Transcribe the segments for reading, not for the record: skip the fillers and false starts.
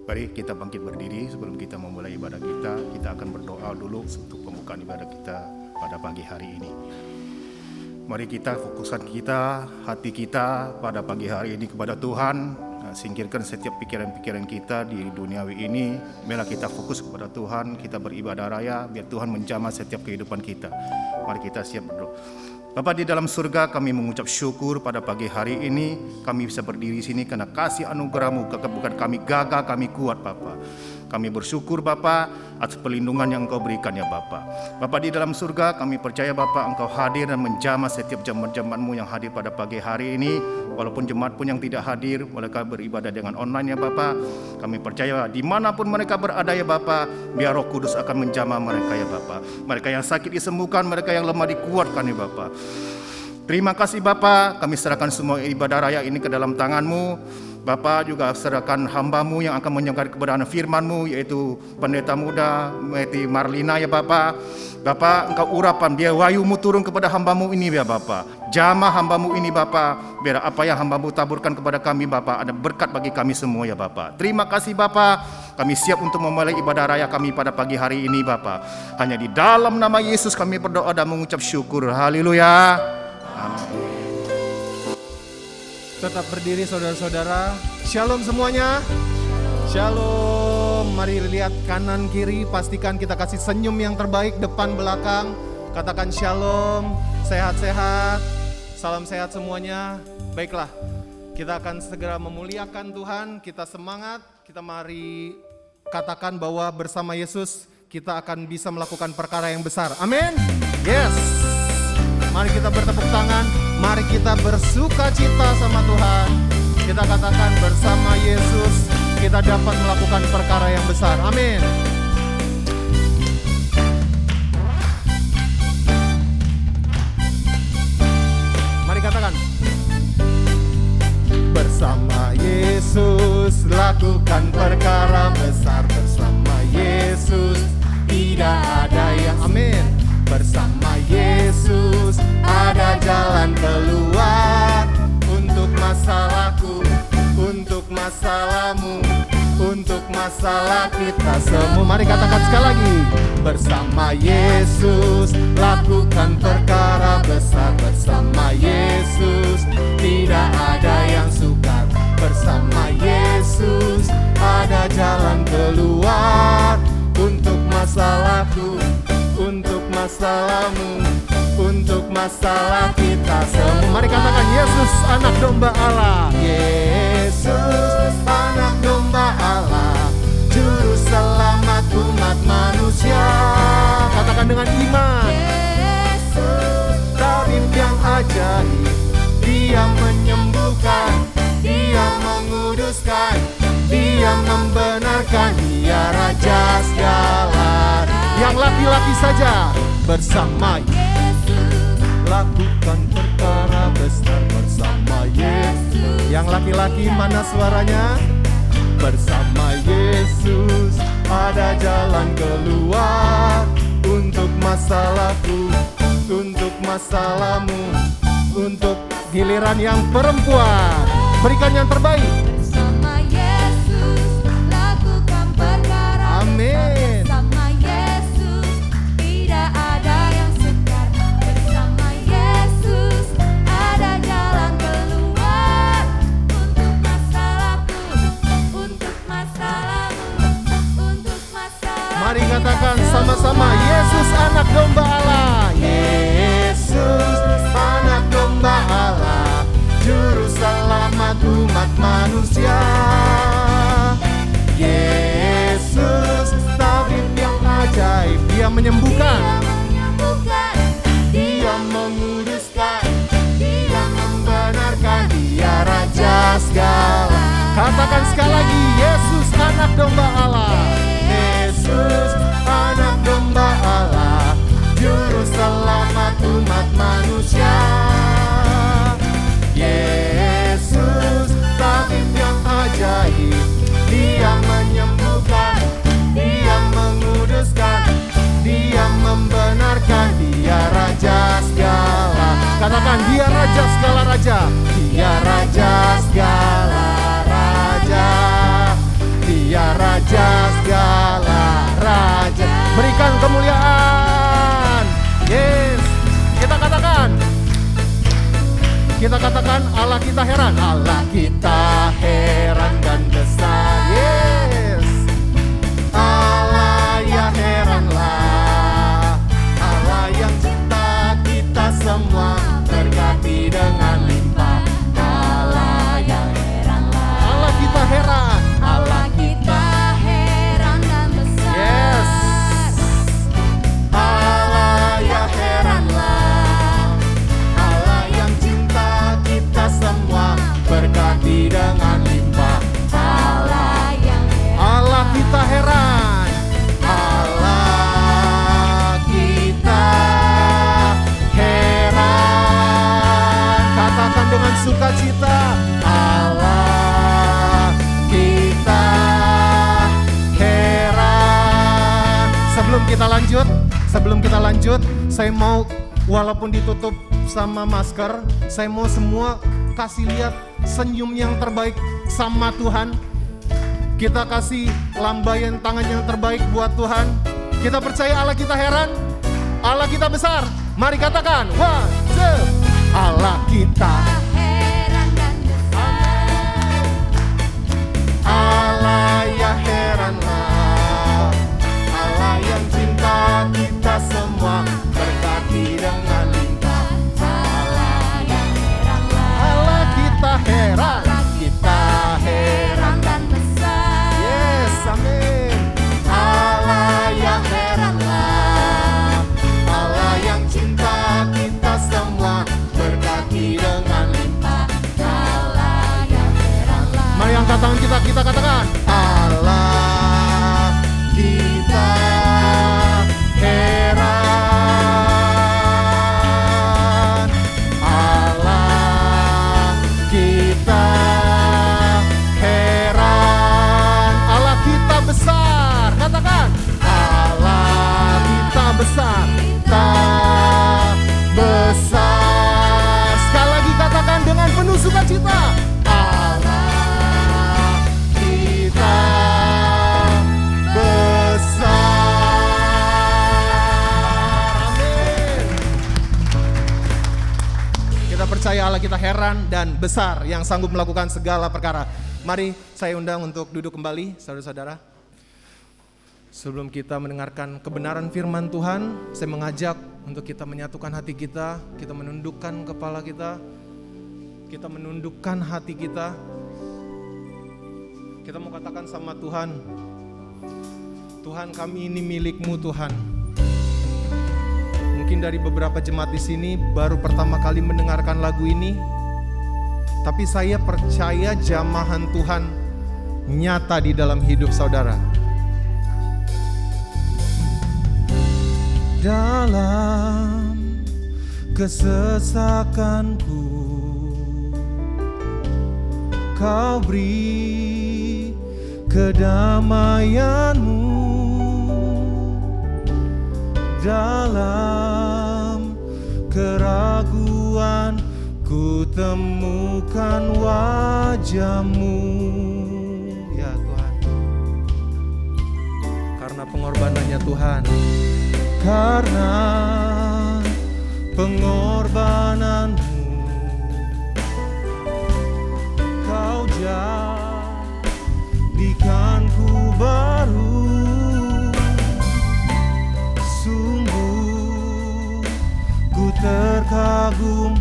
Mari kita bangkit berdiri sebelum kita memulai ibadah kita. Kita akan berdoa dulu untuk pembukaan ibadah kita pada pagi hari ini. Mari kita fokuskan hati kita pada pagi hari ini kepada Tuhan. Singkirkan setiap pikiran-pikiran kita di duniawi ini. Biarlah kita fokus kepada Tuhan, kita beribadah raya, biar Tuhan menjamah setiap kehidupan kita. Mari kita siap berdoa. Bapa di dalam surga, kami mengucap syukur pada pagi hari ini. Kami bisa berdiri sini karena kasih anugerah-Mu. Bukan kami gagah, kami kuat Bapa. Kami bersyukur Bapa atas perlindungan yang Engkau berikan ya Bapa. Bapa di dalam surga, kami percaya Bapa Engkau hadir dan menjamah setiap jemaat-jemaat-Mu yang hadir pada pagi hari ini. Walaupun jemaat pun yang tidak hadir, mereka beribadah dengan online ya Bapa. Kami percaya dimanapun mereka berada ya Bapa, biar Roh Kudus akan menjamah mereka ya Bapa. Mereka yang sakit disembuhkan, mereka yang lemah dikuatkan ya Bapa. Terima kasih Bapa, kami serahkan semua ibadah raya ini ke dalam tangan-Mu. Bapa juga serahkan hamba-Mu yang akan menyampaikan kebenaran firman-Mu, yaitu pendeta muda Meti Marlina ya Bapa. Bapa, Engkau urapan, biar wahyu-Mu turun kepada hamba-Mu ini ya Bapa. Jamah hamba-Mu ini Bapa, biar apa yang hamba-Mu taburkan kepada kami Bapa ada berkat bagi kami semua ya Bapa. Terima kasih Bapa, kami siap untuk memulai ibadah raya kami pada pagi hari ini Bapa. Hanya di dalam nama Yesus kami berdoa dan mengucap syukur. Haleluya. Amin. Tetap berdiri saudara-saudara. Shalom semuanya. Shalom. Mari lihat kanan kiri, pastikan kita kasih senyum yang terbaik depan belakang. Katakan shalom, sehat-sehat. Salam sehat semuanya. Baiklah, kita akan segera memuliakan Tuhan. Kita semangat, kita mari katakan bahwa bersama Yesus kita akan bisa melakukan perkara yang besar. Amin. Yes. Mari kita bertepuk tangan, mari kita bersuka cita sama Tuhan. Kita katakan bersama Yesus kita dapat melakukan perkara yang besar. Amin. Mari katakan. Bersama Yesus lakukan perkara besar. Bersama Yesus tidak ada yang amin. Bersama Yesus ada jalan keluar untuk masalahku, untuk masalahmu, untuk masalah kita semua. Mari katakan sekali lagi. Bersama Yesus lakukan perkara besar. Bersama Yesus tidak ada yang sukar. Bersama Yesus ada jalan keluar untuk masalahku, untuk masalahmu, untuk masalah kita semua. Mari katakan Yesus anak domba Allah. Yesus anak domba Allah, juru selamat umat manusia. Katakan dengan iman. Yesus tabib yang ajaib, Dia menyembuhkan, Dia menguduskan, Dia membenarkan, Dia raja segala. Yang laki-laki saja bersama Yesus lakukan perkara besar. Bersama Yesus. Yang laki-laki mana suaranya? Bersama Yesus ada jalan keluar untuk masalahku, untuk masalahmu, untuk giliran yang perempuan. Berikan yang terbaik. Bersama Yesus lakukan perkara. Amin. Bersama Yesus tidak ada yang sukar. Bersama Yesus ada jalan keluar untuk masalahku, untuk masalahmu, untuk masalah. Mari katakan sama-sama, Yesus anak domba Allah. Yesus anak domba Allah, juru selamat umat manusia. Yesus tabib yang ajaib, Dia menyembuhkan, Dia menguduskan, Dia membenarkan, Dia raja segala. Katakan sekali lagi, Yesus anak domba Allah. Yesus anak domba Allah, juru selamat umat manusia. Yesus tabib yang ajaib, Dia menyembuhkan, Dia menguduskan, Dia membenarkan, Dia raja segala. Katakan, Dia raja segala raja, Dia raja segala raja, Dia raja katakan Allah kita heran. Allah kita heran dan besar. Yes. Allah ya heranlah. Allah yang cipta kita semua, berkati dengan limpah. Allah yang heranlah. Allah kita heran. Allah kita heran dan besar. Yes. Allah ya heranlah. Allah yang cinta kita semua, berkati dengan limpah. Allah yang heran. Allah kita heran. Allah kita heran. Katakan dengan sukacita. Allah kita heran. Sebelum kita lanjut, saya mau walaupun ditutup sama masker, saya mau semua kasih lihat senyum yang terbaik sama Tuhan. Kita kasih lambaian tangan yang terbaik buat Tuhan. Kita percaya Allah kita heran, Allah kita besar. Mari katakan, 1, 2. Allah kita Heran dan besar. Allah ya heranlah. Allah yang cinta kita semua, berkati dengan limpah. Allah yang heranlah. Allah kita heran, kita heran. Heran dan besar. Yes, amin. Allah yang heranlah. Allah yang cinta kita semua, berkati dengan limpah. Allah yang heranlah. Mari angkat tangan kita katakan, Allah kita heran. Allah kita heran. Allah kita besar. Katakan, Allah kita besar. Kita besar. Sekali lagi katakan dengan penuh sukacita. Allah kita besar. Amin. Kita percaya Allah kita heran dan besar, yang sanggup melakukan segala perkara. Mari saya undang untuk duduk kembali, saudara-saudara. Sebelum kita mendengarkan kebenaran firman Tuhan, saya mengajak untuk kita menyatukan hati kita menundukkan kepala kita menundukkan hati kita. Kita mau katakan sama Tuhan, Tuhan kami ini milik-Mu Tuhan. Mungkin dari beberapa jemaat di sini baru pertama kali mendengarkan lagu ini, tapi saya percaya jamahan Tuhan nyata di dalam hidup saudara. Dalam kesesakanku, Kau beri kedamaian-Mu. Dalam keraguan ku temukan wajah-Mu. Ya Tuhan, karena pengorbanannya Tuhan, karena pengorbanan-Mu, Kau jadikanku baru. Sungguh ku terkagum,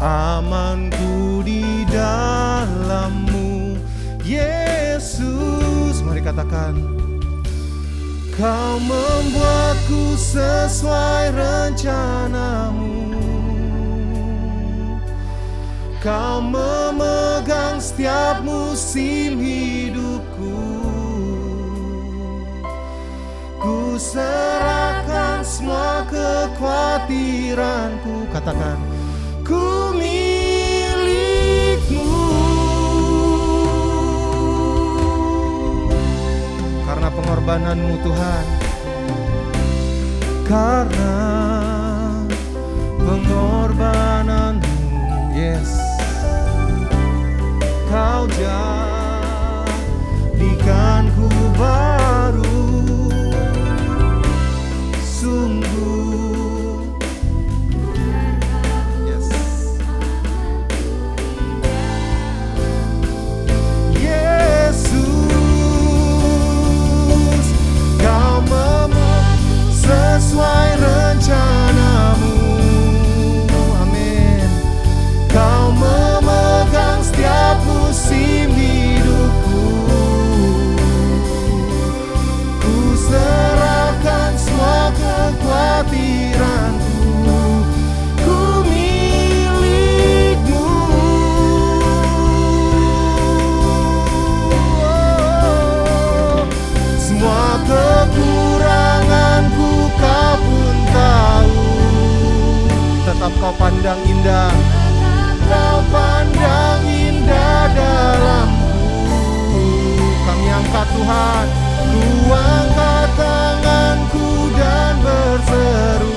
amanku di dalam-Mu, Yesus. Mari katakan, Kau membuatku sesuai rencana-Mu. Kau memegang setiap musim hidupku. Ku serahkan semua kekhawatiranku. Katakan, ku milik-Mu. Karena pengorbanan-Mu Tuhan, karena pengorbanan-Mu, yes, Kau jadikanku baru. Sungguh, yes, pandang indah, Kau pandang indah dalamku. Kami angkat Tuhan, ku angkat tanganku dan berseru,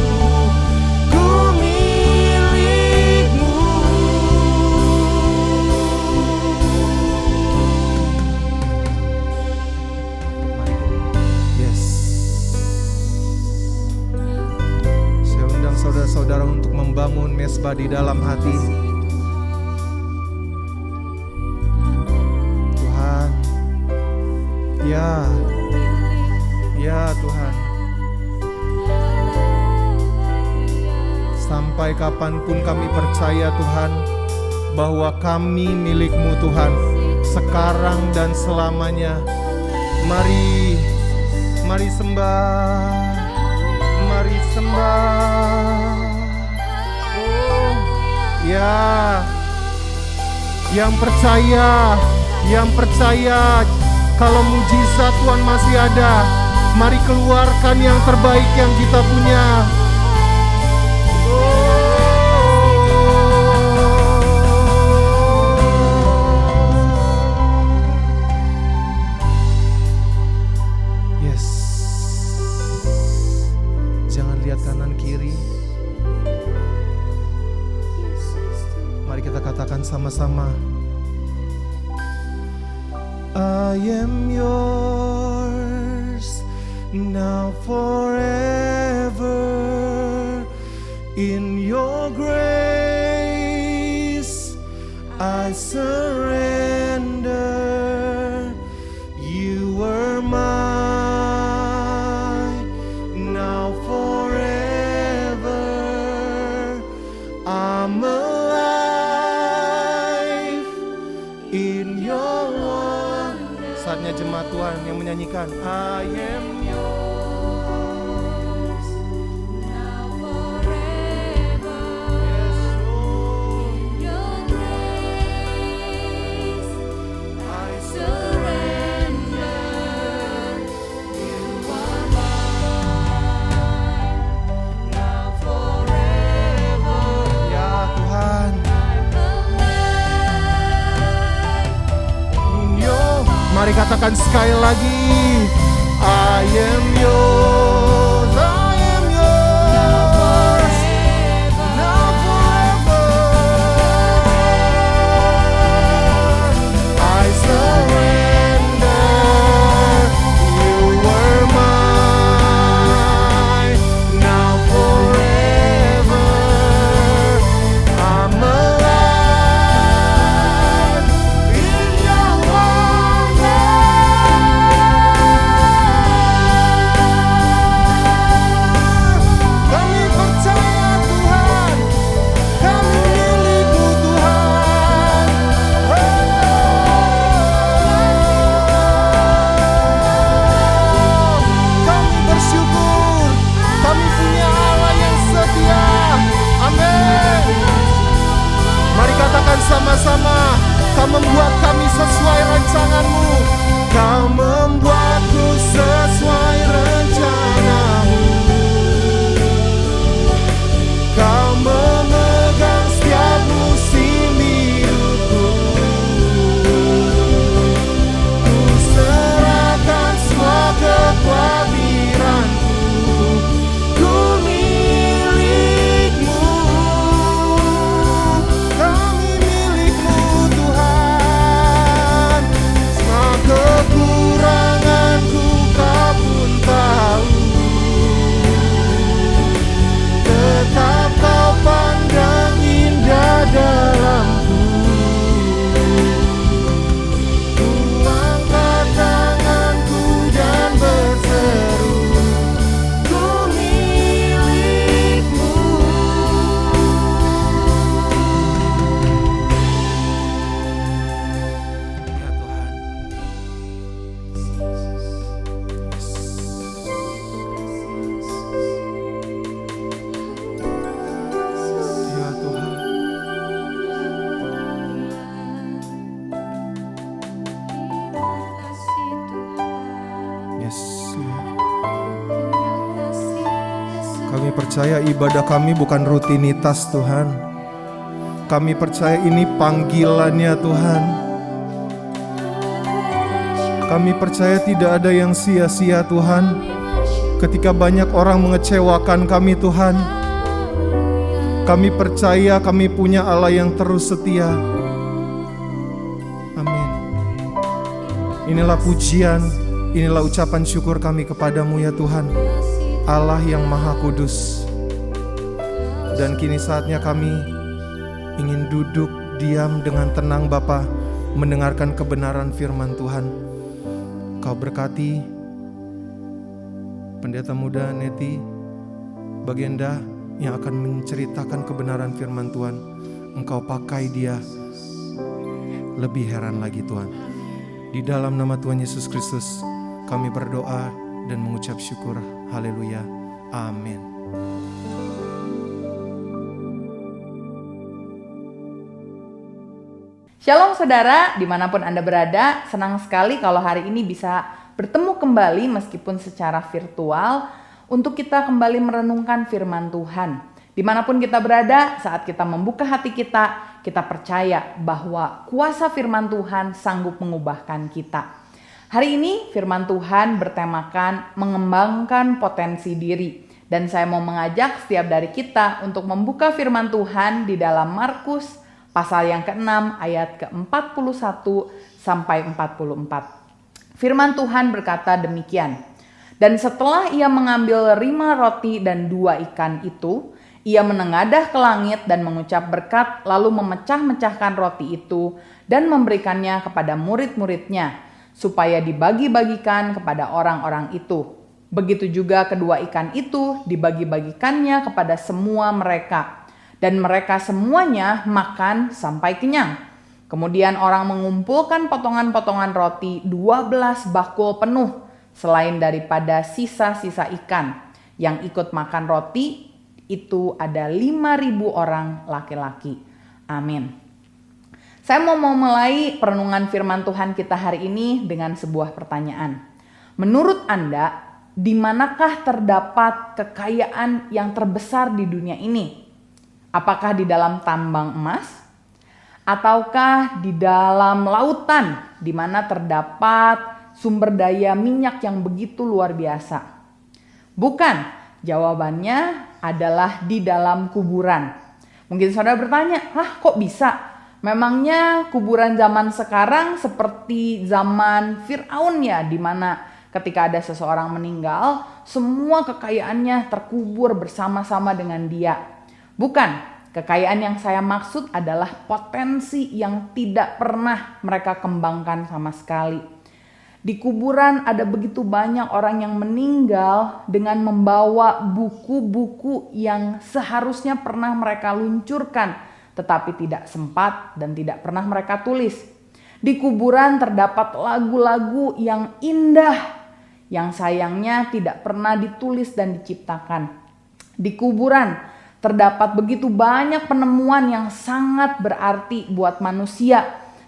ku milik-Mu. Yes. Saya undang saudara-saudara untuk membangun mesbah di dalam hati. Tuhan, ya Tuhan, sampai kapanpun kami percaya Tuhan bahwa kami milik-Mu Tuhan, sekarang dan selamanya. Mari sembah, mari sembah. Oh, ya, yang percaya kalau mujizat Tuhan masih ada, mari keluarkan yang terbaik yang kita punya. Yes. Jangan lihat kanan kiri. Mari kita katakan sama-sama. I am yours now forever. In your grace I surrender. You were mine now forever. I'm alive in your love. Saatnya jemaat Tuhan yang menyanyikan I am yours now forever. yes, Lord. In your grace I surrender. You are mine now forever. ya Tuhan Yo, mari katakan sekali lagi I am yours, I am yours now forever. I surrender. You were mine now forever. I'm alive in your wonder. Kami percaya Tuhan, kami milik-Mu Tuhan. Kami bersyukur, kami punya Allah yang setia. Amin. Mari katakan sama-sama, Kau membuat kami sesuai rancangan-Mu. Kau membuatku sesuai rencana-Mu. Kau memegang setiap musim hidupku. Ku serahkan semua kekhawatiranku. Ku milik-Mu. Kami milik-Mu Tuhan. Semua kekuranganku Kau pun tahu. Tetap Kau pandang indah dalamku. Ku angkat tanganku dan berseru, ku milik-Mu. Ya Tuhan. Ya Tuhan. Kasih Tuhan, Yes, Lord. kasih Yesus. Kami percaya ibadah kami bukan rutinitas Tuhan, Kami percaya ini panggilannya Tuhan. Kami percaya tidak ada yang sia-sia Tuhan. Ketika banyak orang mengecewakan kami Tuhan, kami percaya kami punya Allah yang terus setia. Amin. Inilah pujian, inilah ucapan syukur kami kepadamu ya Tuhan, Allah yang Maha Kudus. Dan kini saatnya kami ingin duduk diam dengan tenang Bapa, mendengarkan kebenaran firman Tuhan. Kau berkati pendeta muda Neti Baginda yang akan menceritakan kebenaran firman Tuhan. Engkau pakai dia lebih heran lagi Tuhan. Di dalam nama Tuhan Yesus Kristus kami berdoa dan mengucap syukur. Haleluya. Amin. Shalom saudara, dimanapun Anda berada, senang sekali kalau hari ini bisa bertemu kembali meskipun secara virtual untuk kita kembali merenungkan firman Tuhan. Dimanapun kita berada, saat kita membuka hati kita percaya bahwa kuasa firman Tuhan sanggup mengubahkan kita. Hari ini firman Tuhan bertemakan mengembangkan potensi diri. Dan saya mau mengajak setiap dari kita untuk membuka firman Tuhan di dalam Markus pasal yang ke-6 ayat ke-41 sampai 44. Firman Tuhan berkata demikian. Dan setelah ia mengambil 5 roti dan 2 ikan itu, ia menengadah ke langit dan mengucap berkat, lalu memecah-mecahkan roti itu dan memberikannya kepada murid-muridnya, supaya dibagi-bagikan kepada orang-orang itu. Begitu juga kedua ikan itu dibagi-bagikannya kepada semua mereka. Dan mereka semuanya makan sampai kenyang. Kemudian orang mengumpulkan potongan-potongan roti 12 bakul penuh, selain daripada sisa-sisa ikan. Yang ikut makan roti itu ada 5.000 orang laki-laki. Amin. Saya mau mulai perenungan firman Tuhan kita hari ini dengan sebuah pertanyaan. Menurut Anda, di manakah terdapat kekayaan yang terbesar di dunia ini? Apakah di dalam tambang emas? Ataukah di dalam lautan di mana terdapat sumber daya minyak yang begitu luar biasa? Bukan, jawabannya adalah di dalam kuburan. Mungkin saudara bertanya, kok bisa? Memangnya kuburan zaman sekarang seperti zaman Fir'aun ya, di mana ketika ada seseorang meninggal, semua kekayaannya terkubur bersama-sama dengan dia. Bukan, kekayaan yang saya maksud adalah potensi yang tidak pernah mereka kembangkan sama sekali. Di kuburan ada begitu banyak orang yang meninggal dengan membawa buku-buku yang seharusnya pernah mereka luncurkan, tetapi tidak sempat dan tidak pernah mereka tulis. Di kuburan terdapat lagu-lagu yang indah, yang sayangnya tidak pernah ditulis dan diciptakan. Di kuburan terdapat begitu banyak penemuan yang sangat berarti buat manusia,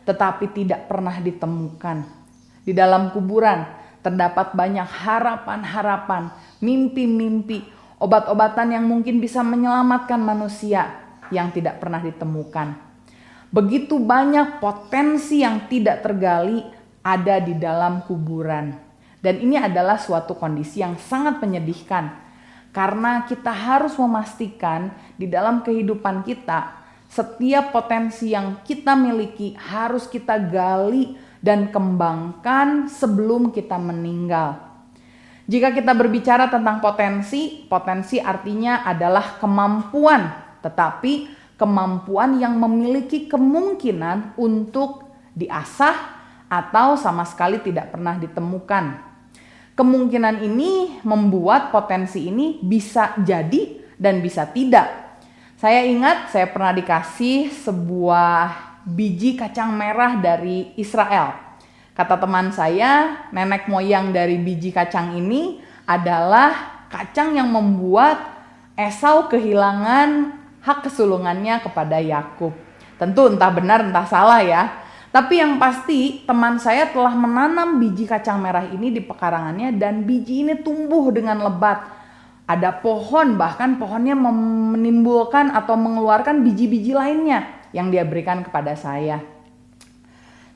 tetapi tidak pernah ditemukan. Di dalam kuburan terdapat banyak harapan-harapan, mimpi-mimpi, obat-obatan yang mungkin bisa menyelamatkan manusia yang tidak pernah ditemukan. Begitu banyak potensi yang tidak tergali ada di dalam kuburan. Dan ini adalah suatu kondisi yang sangat menyedihkan. Karena kita harus memastikan di dalam kehidupan kita, setiap potensi yang kita miliki harus kita gali dan kembangkan sebelum kita meninggal. Jika kita berbicara tentang potensi artinya adalah kemampuan, tetapi kemampuan yang memiliki kemungkinan untuk diasah atau sama sekali tidak pernah ditemukan. Kemungkinan ini membuat potensi ini bisa jadi dan bisa tidak. Saya ingat saya pernah dikasih sebuah biji kacang merah dari Israel. Kata teman saya, nenek moyang dari biji kacang ini adalah kacang yang membuat Esau kehilangan hak kesulungannya kepada Yakub. Tentu entah benar entah salah ya. Tapi yang pasti teman saya telah menanam biji kacang merah ini di pekarangannya dan biji ini tumbuh dengan lebat. Ada pohon, bahkan pohonnya menimbulkan atau mengeluarkan biji-biji lainnya. yang dia berikan kepada saya.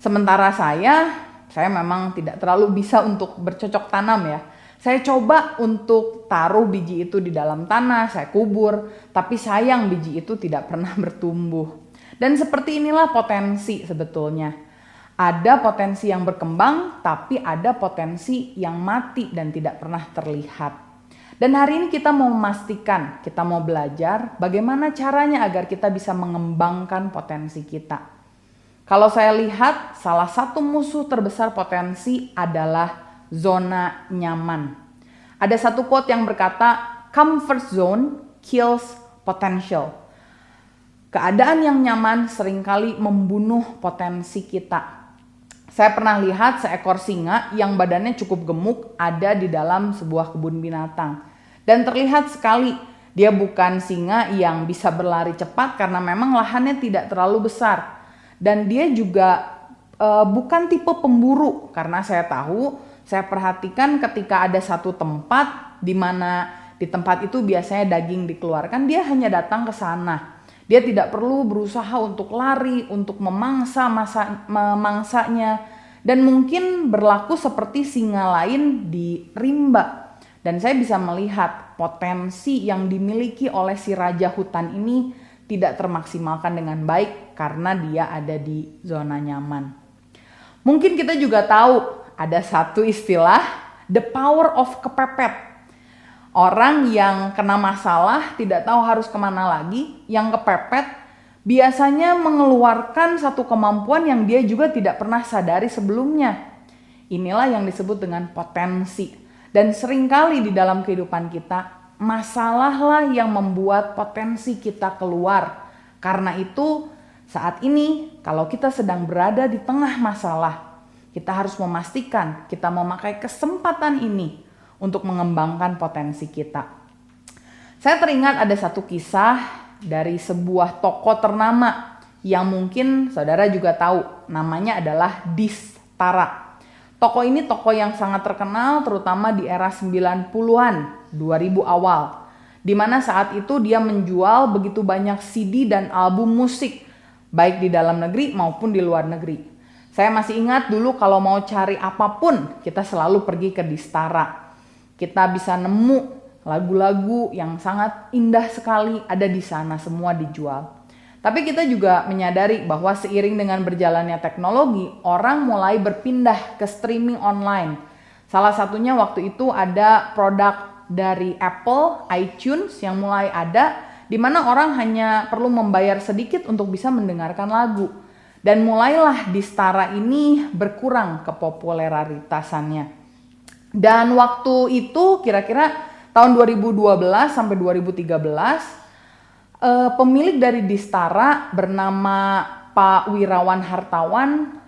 Sementara saya memang tidak terlalu bisa untuk bercocok tanam ya. Saya coba untuk taruh biji itu di dalam tanah, saya kubur, tapi sayang biji itu tidak pernah bertumbuh. Dan seperti inilah potensi sebetulnya. Ada potensi yang berkembang, tapi ada potensi yang mati dan tidak pernah terlihat. Dan hari ini kita mau memastikan, kita mau belajar bagaimana caranya agar kita bisa mengembangkan potensi kita. Kalau saya lihat, salah satu musuh terbesar potensi adalah zona nyaman. Ada satu quote yang berkata, comfort zone kills potential. Keadaan yang nyaman seringkali membunuh potensi kita. Saya pernah lihat seekor singa yang badannya cukup gemuk ada di dalam sebuah kebun binatang. Dan terlihat sekali dia bukan singa yang bisa berlari cepat karena memang lahannya tidak terlalu besar. Dan dia juga bukan tipe pemburu karena saya perhatikan ketika ada satu tempat di mana di tempat itu biasanya daging dikeluarkan, dia hanya datang ke sana. Dia tidak perlu berusaha untuk lari, untuk memangsanya, dan mungkin berlaku seperti singa lain di rimba. Dan saya bisa melihat potensi yang dimiliki oleh si raja hutan ini tidak termaksimalkan dengan baik karena dia ada di zona nyaman. Mungkin kita juga tahu ada satu istilah, the power of kepepet. Orang yang kena masalah tidak tahu harus kemana lagi, yang kepepet biasanya mengeluarkan satu kemampuan yang dia juga tidak pernah sadari sebelumnya. Inilah yang disebut dengan potensi. Dan seringkali di dalam kehidupan kita, masalahlah yang membuat potensi kita keluar. Karena itu saat ini kalau kita sedang berada di tengah masalah, kita harus memastikan kita memakai kesempatan ini untuk mengembangkan potensi kita. Saya teringat ada satu kisah dari sebuah tokoh ternama yang mungkin saudara juga tahu, namanya adalah Distara. Tokoh ini tokoh yang sangat terkenal terutama di era 90-an, 2000 awal. Di mana saat itu dia menjual begitu banyak CD dan album musik, baik di dalam negeri maupun di luar negeri. Saya masih ingat dulu kalau mau cari apapun, kita selalu pergi ke Distara. Kita bisa nemu lagu-lagu yang sangat indah sekali ada di sana, semua dijual. Tapi kita juga menyadari bahwa seiring dengan berjalannya teknologi, orang mulai berpindah ke streaming online. Salah satunya waktu itu ada produk dari Apple, iTunes yang mulai ada, di mana orang hanya perlu membayar sedikit untuk bisa mendengarkan lagu. Dan mulailah Distara ini berkurang kepopuleritasannya. Dan waktu itu kira-kira tahun 2012 sampai 2013, pemilik dari Distara bernama Pak Wirawan Hartawan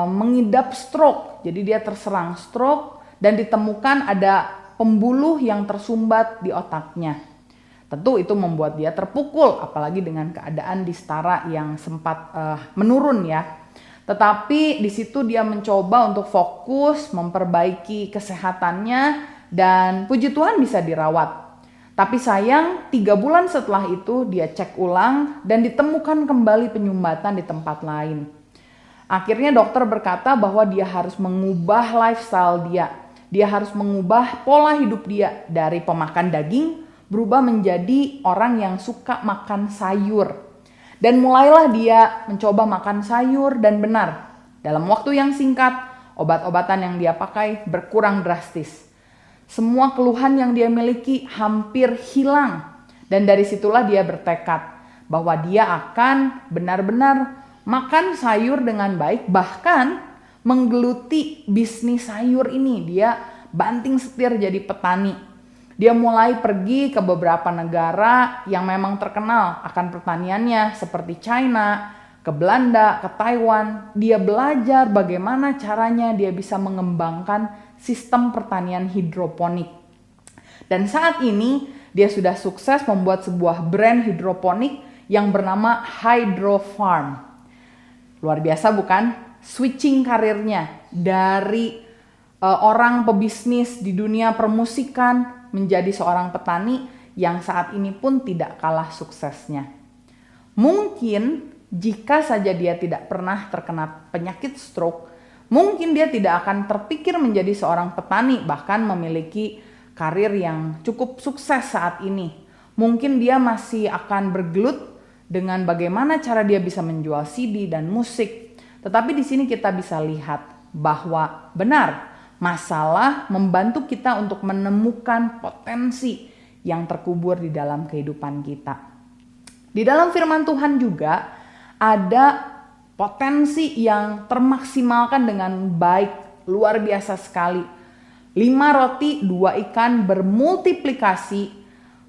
mengidap stroke. Jadi dia terserang stroke dan ditemukan ada pembuluh yang tersumbat di otaknya. Tentu itu membuat dia terpukul, apalagi dengan keadaan Distara yang sempat menurun ya. Tetapi di situ dia mencoba untuk fokus memperbaiki kesehatannya dan puji Tuhan bisa dirawat. Tapi sayang 3 bulan setelah itu dia cek ulang dan ditemukan kembali penyumbatan di tempat lain. Akhirnya dokter berkata bahwa dia harus mengubah lifestyle dia. Dia harus mengubah pola hidup dia dari pemakan daging berubah menjadi orang yang suka makan sayur. Dan mulailah dia mencoba makan sayur dan benar. Dalam waktu yang singkat, obat-obatan yang dia pakai berkurang drastis. Semua keluhan yang dia miliki hampir hilang. Dan dari situlah dia bertekad bahwa dia akan benar-benar makan sayur dengan baik. Bahkan menggeluti bisnis sayur ini. Dia banting setir jadi petani. Dia mulai pergi ke beberapa negara yang memang terkenal akan pertaniannya seperti China, ke Belanda, ke Taiwan. Dia belajar bagaimana caranya dia bisa mengembangkan sistem pertanian hidroponik. Dan saat ini dia sudah sukses membuat sebuah brand hidroponik yang bernama Hydro Farm. Luar biasa bukan? Switching karirnya dari orang pebisnis di dunia permusikan menjadi seorang petani yang saat ini pun tidak kalah suksesnya. Mungkin jika saja dia tidak pernah terkena penyakit stroke, mungkin dia tidak akan terpikir menjadi seorang petani, bahkan memiliki karir yang cukup sukses saat ini. Mungkin dia masih akan bergelut dengan bagaimana cara dia bisa menjual CD dan musik. Tetapi di sini kita bisa lihat bahwa benar, masalah membantu kita untuk menemukan potensi yang terkubur di dalam kehidupan kita. Di dalam firman Tuhan juga ada potensi yang termaksimalkan dengan baik, luar biasa sekali. 5 roti, 2 ikan bermultiplikasi,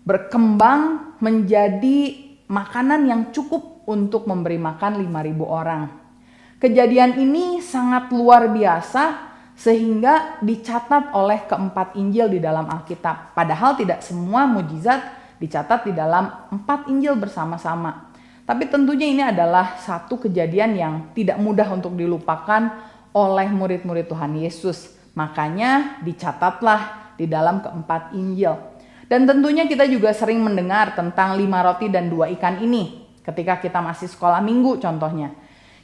berkembang menjadi makanan yang cukup untuk memberi makan 5.000 orang. Kejadian ini sangat luar biasa sehingga dicatat oleh keempat Injil di dalam Alkitab. Padahal tidak semua mujizat dicatat di dalam 4 Injil bersama-sama. Tapi tentunya ini adalah satu kejadian yang tidak mudah untuk dilupakan oleh murid-murid Tuhan Yesus. Makanya dicatatlah di dalam keempat Injil. Dan tentunya kita juga sering mendengar tentang 5 roti dan 2 ikan ini. Ketika kita masih sekolah minggu contohnya.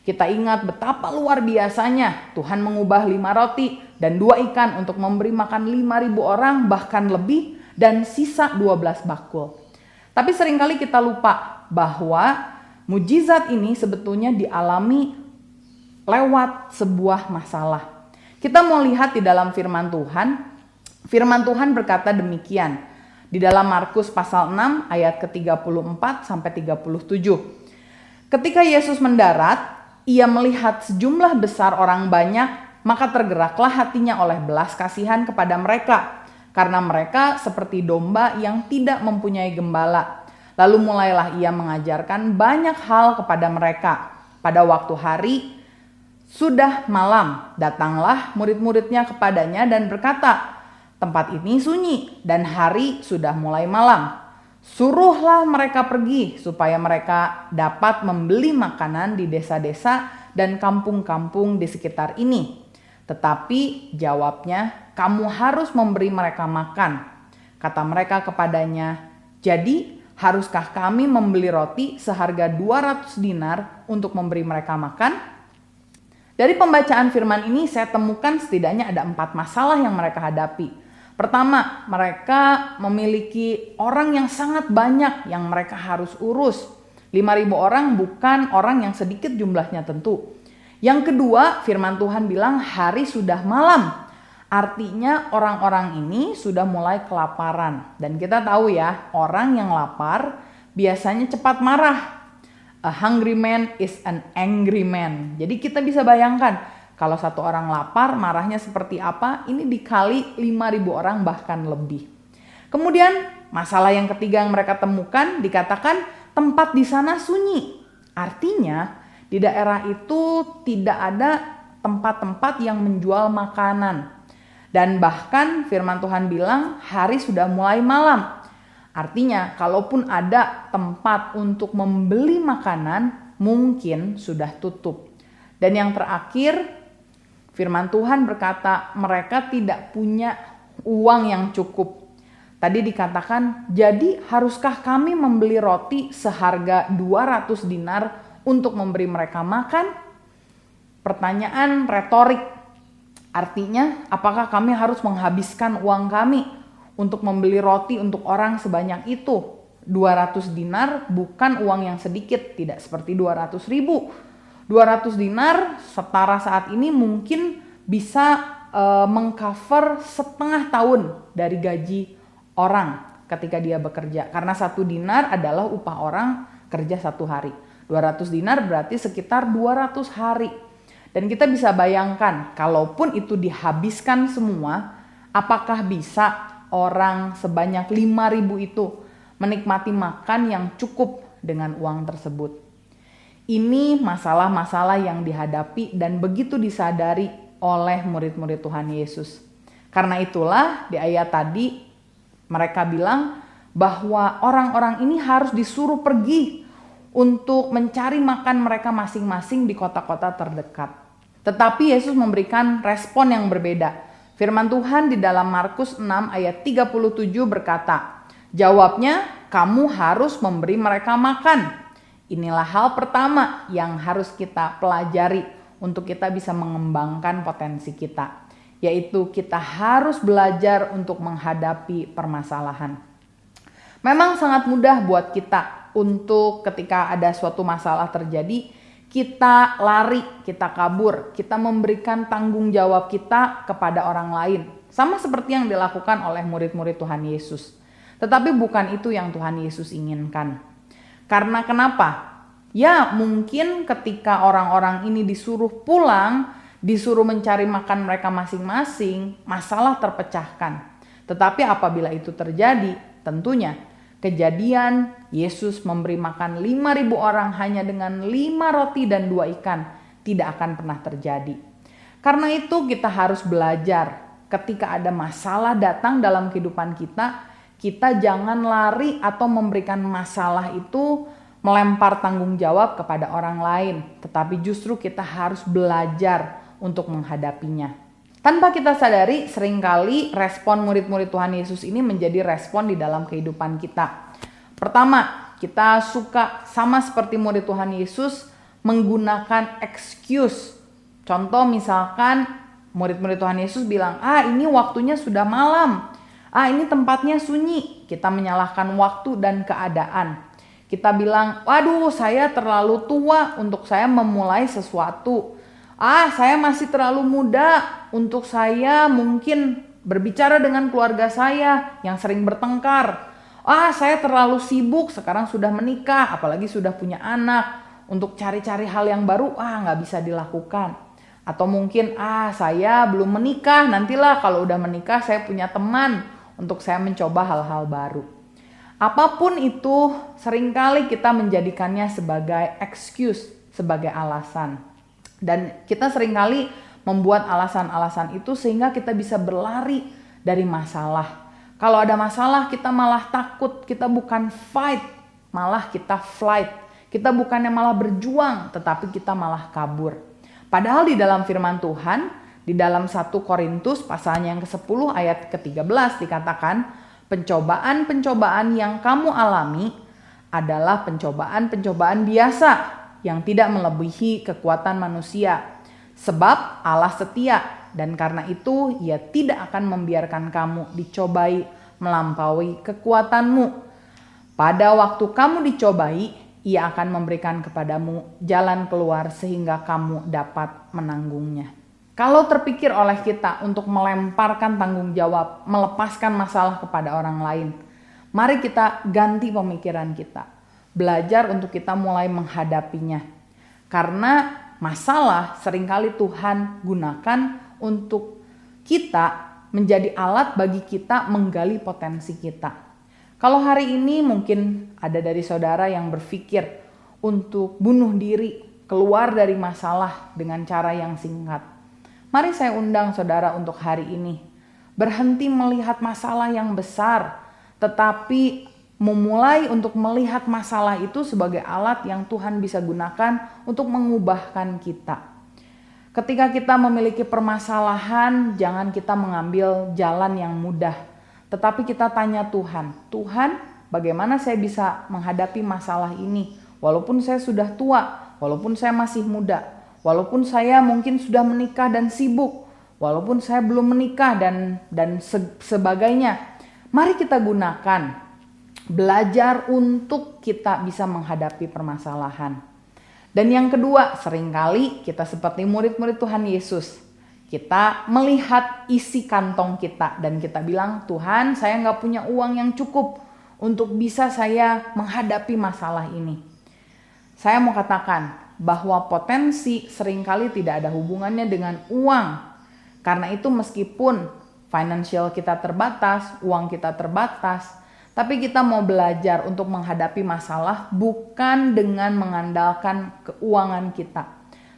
Kita ingat betapa luar biasanya Tuhan mengubah 5 roti dan 2 ikan untuk memberi makan 5.000 orang bahkan lebih dan sisa 12 bakul. Tapi seringkali kita lupa bahwa mujizat ini sebetulnya dialami lewat sebuah masalah. Kita mau lihat di dalam firman Tuhan. Firman Tuhan berkata demikian. Di dalam Markus pasal 6 ayat ke-34 sampai 37. Ketika Yesus mendarat, ia melihat sejumlah besar orang banyak, maka tergeraklah hatinya oleh belas kasihan kepada mereka, karena mereka seperti domba yang tidak mempunyai gembala. Lalu mulailah ia mengajarkan banyak hal kepada mereka. Pada waktu hari sudah malam, datanglah murid-muridnya kepadanya dan berkata, tempat ini sunyi dan hari sudah mulai malam. Suruhlah mereka pergi supaya mereka dapat membeli makanan di desa-desa dan kampung-kampung di sekitar ini. Tetapi jawabnya, kamu harus memberi mereka makan. Kata mereka kepadanya, jadi haruskah kami membeli roti seharga 200 dinar untuk memberi mereka makan? Dari pembacaan firman ini saya temukan setidaknya ada 4 masalah yang mereka hadapi. Pertama, mereka memiliki orang yang sangat banyak yang mereka harus urus. 5.000 orang bukan orang yang sedikit jumlahnya tentu. Yang kedua, firman Tuhan bilang hari sudah malam. Artinya orang-orang ini sudah mulai kelaparan. Dan kita tahu ya, orang yang lapar biasanya cepat marah. A hungry man is an angry man. Jadi kita bisa bayangkan, kalau satu orang lapar, marahnya seperti apa? Ini dikali 5.000 orang bahkan lebih. Kemudian masalah yang ketiga yang mereka temukan dikatakan tempat di sana sunyi. Artinya di daerah itu tidak ada tempat-tempat yang menjual makanan. Dan bahkan firman Tuhan bilang hari sudah mulai malam. Artinya kalaupun ada tempat untuk membeli makanan mungkin sudah tutup. Dan yang terakhir, firman Tuhan berkata mereka tidak punya uang yang cukup. Tadi dikatakan, jadi haruskah kami membeli roti seharga 200 dinar untuk memberi mereka makan? Pertanyaan retorik. Artinya, apakah kami harus menghabiskan uang kami untuk membeli roti untuk orang sebanyak itu? 200 dinar bukan uang yang sedikit, tidak seperti 200 ribu. 200 dinar setara saat ini mungkin bisa mengcover setengah tahun dari gaji orang ketika dia bekerja. Karena 1 dinar adalah upah orang kerja 1 hari. 200 dinar berarti sekitar 200 hari. Dan kita bisa bayangkan, kalaupun itu dihabiskan semua, apakah bisa orang sebanyak 5.000 itu menikmati makan yang cukup dengan uang tersebut? Ini masalah-masalah yang dihadapi dan begitu disadari oleh murid-murid Tuhan Yesus. Karena itulah di ayat tadi mereka bilang bahwa orang-orang ini harus disuruh pergi untuk mencari makan mereka masing-masing di kota-kota terdekat. Tetapi Yesus memberikan respon yang berbeda. Firman Tuhan di dalam Markus 6 ayat 37 berkata, jawabnya, kamu harus memberi mereka makan. Inilah hal pertama yang harus kita pelajari untuk kita bisa mengembangkan potensi kita, yaitu kita harus belajar untuk menghadapi permasalahan. Memang sangat mudah buat kita untuk ketika ada suatu masalah terjadi, kita lari, kita kabur, kita memberikan tanggung jawab kita kepada orang lain. Sama seperti yang dilakukan oleh murid-murid Tuhan Yesus. Tetapi bukan itu yang Tuhan Yesus inginkan. Karena kenapa? Ya mungkin ketika orang-orang ini disuruh pulang, disuruh mencari makan mereka masing-masing, masalah terpecahkan. Tetapi apabila itu terjadi, tentunya kejadian Yesus memberi makan 5.000 orang hanya dengan 5 roti dan 2 ikan tidak akan pernah terjadi. Karena itu kita harus belajar ketika ada masalah datang dalam kehidupan kita, kita jangan lari atau memberikan masalah itu melempar tanggung jawab kepada orang lain, tetapi justru kita harus belajar untuk menghadapinya. Tanpa kita sadari, seringkali respon murid-murid Tuhan Yesus ini menjadi respon di dalam kehidupan kita. Pertama, kita suka sama seperti murid Tuhan Yesus menggunakan excuse. Contoh misalkan murid-murid Tuhan Yesus bilang, ini waktunya sudah malam. Ini tempatnya sunyi. Kita menyalahkan waktu dan keadaan. Kita bilang, waduh saya terlalu tua untuk saya memulai sesuatu. Saya masih terlalu muda untuk saya mungkin berbicara dengan keluarga saya yang sering bertengkar. Saya terlalu sibuk, sekarang sudah menikah, apalagi sudah punya anak. Untuk cari-cari hal yang baru, nggak bisa dilakukan. Atau mungkin, saya belum menikah, nantilah kalau udah menikah saya punya teman untuk saya mencoba hal-hal baru. Apapun itu, seringkali kita menjadikannya sebagai excuse, sebagai alasan. Dan kita seringkali membuat alasan-alasan itu sehingga kita bisa berlari dari masalah. Kalau ada masalah kita malah takut, kita bukan fight, malah kita flight. Kita bukannya malah berjuang, tetapi kita malah kabur. Padahal di dalam firman Tuhan, di dalam 1 Korintus pasalnya yang ke-10 ayat ke-13 dikatakan, pencobaan-pencobaan yang kamu alami adalah pencobaan-pencobaan biasa yang tidak melebihi kekuatan manusia. Sebab Allah setia dan karena itu Ia tidak akan membiarkan kamu dicobai melampaui kekuatanmu. Pada waktu kamu dicobai, Ia akan memberikan kepadamu jalan keluar sehingga kamu dapat menanggungnya. Kalau terpikir oleh kita untuk melemparkan tanggung jawab, melepaskan masalah kepada orang lain, mari kita ganti pemikiran kita. Belajar untuk kita mulai menghadapinya. Karena masalah seringkali Tuhan gunakan untuk kita menjadi alat bagi kita menggali potensi kita. Kalau hari ini mungkin ada dari saudara yang berpikir untuk bunuh diri, keluar dari masalah dengan cara yang singkat. Mari saya undang saudara untuk hari ini. Berhenti melihat masalah yang besar, tetapi memulai untuk melihat masalah itu sebagai alat yang Tuhan bisa gunakan untuk mengubahkan kita. Ketika kita memiliki permasalahan, jangan kita mengambil jalan yang mudah. Tetapi kita tanya Tuhan, Tuhan bagaimana saya bisa menghadapi masalah ini? Walaupun saya sudah tua, walaupun saya masih muda. Walaupun saya mungkin sudah menikah dan sibuk, walaupun saya belum menikah dan sebagainya. Mari kita gunakan belajar untuk kita bisa menghadapi permasalahan. Dan yang kedua, seringkali kita seperti murid-murid Tuhan Yesus. Kita melihat isi kantong kita dan kita bilang, Tuhan saya gak punya uang yang cukup untuk bisa saya menghadapi masalah ini. Saya mau katakan, bahwa potensi seringkali tidak ada hubungannya dengan uang. Karena itu meskipun financial kita terbatas, uang kita terbatas, tapi kita mau belajar untuk menghadapi masalah bukan dengan mengandalkan keuangan kita.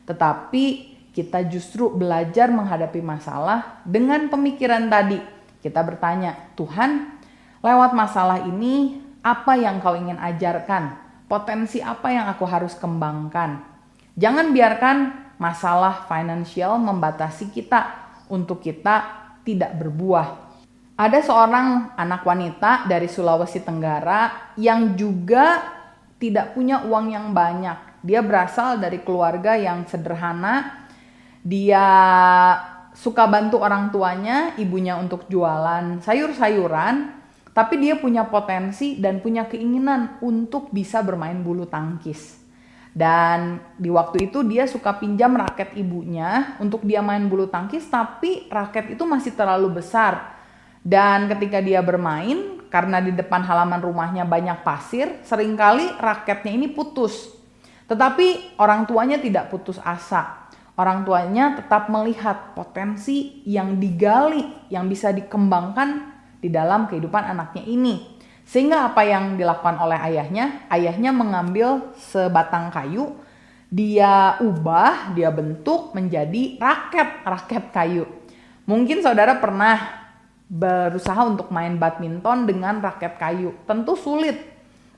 Tetapi kita justru belajar menghadapi masalah dengan pemikiran tadi. Kita bertanya, Tuhan lewat masalah ini apa yang Kau ingin ajarkan? Potensi apa yang aku harus kembangkan? Jangan biarkan masalah finansial membatasi kita untuk kita tidak berbuah. Ada seorang anak wanita dari Sulawesi Tenggara yang juga tidak punya uang yang banyak. Dia berasal dari keluarga yang sederhana. Dia suka bantu orang tuanya, ibunya untuk jualan sayur-sayuran, tapi dia punya potensi dan punya keinginan untuk bisa bermain bulu tangkis. Dan di waktu itu dia suka pinjam raket ibunya untuk dia main bulu tangkis, tapi raket itu masih terlalu besar. Dan ketika dia bermain, karena di depan halaman rumahnya banyak pasir, seringkali raketnya ini putus. Tetapi orang tuanya tidak putus asa. Orang tuanya tetap melihat potensi yang digali, yang bisa dikembangkan di dalam kehidupan anaknya ini. Sehingga apa yang dilakukan oleh ayahnya mengambil sebatang kayu, dia ubah, dia bentuk menjadi raket kayu. Mungkin saudara pernah berusaha untuk main badminton dengan raket kayu. Tentu sulit.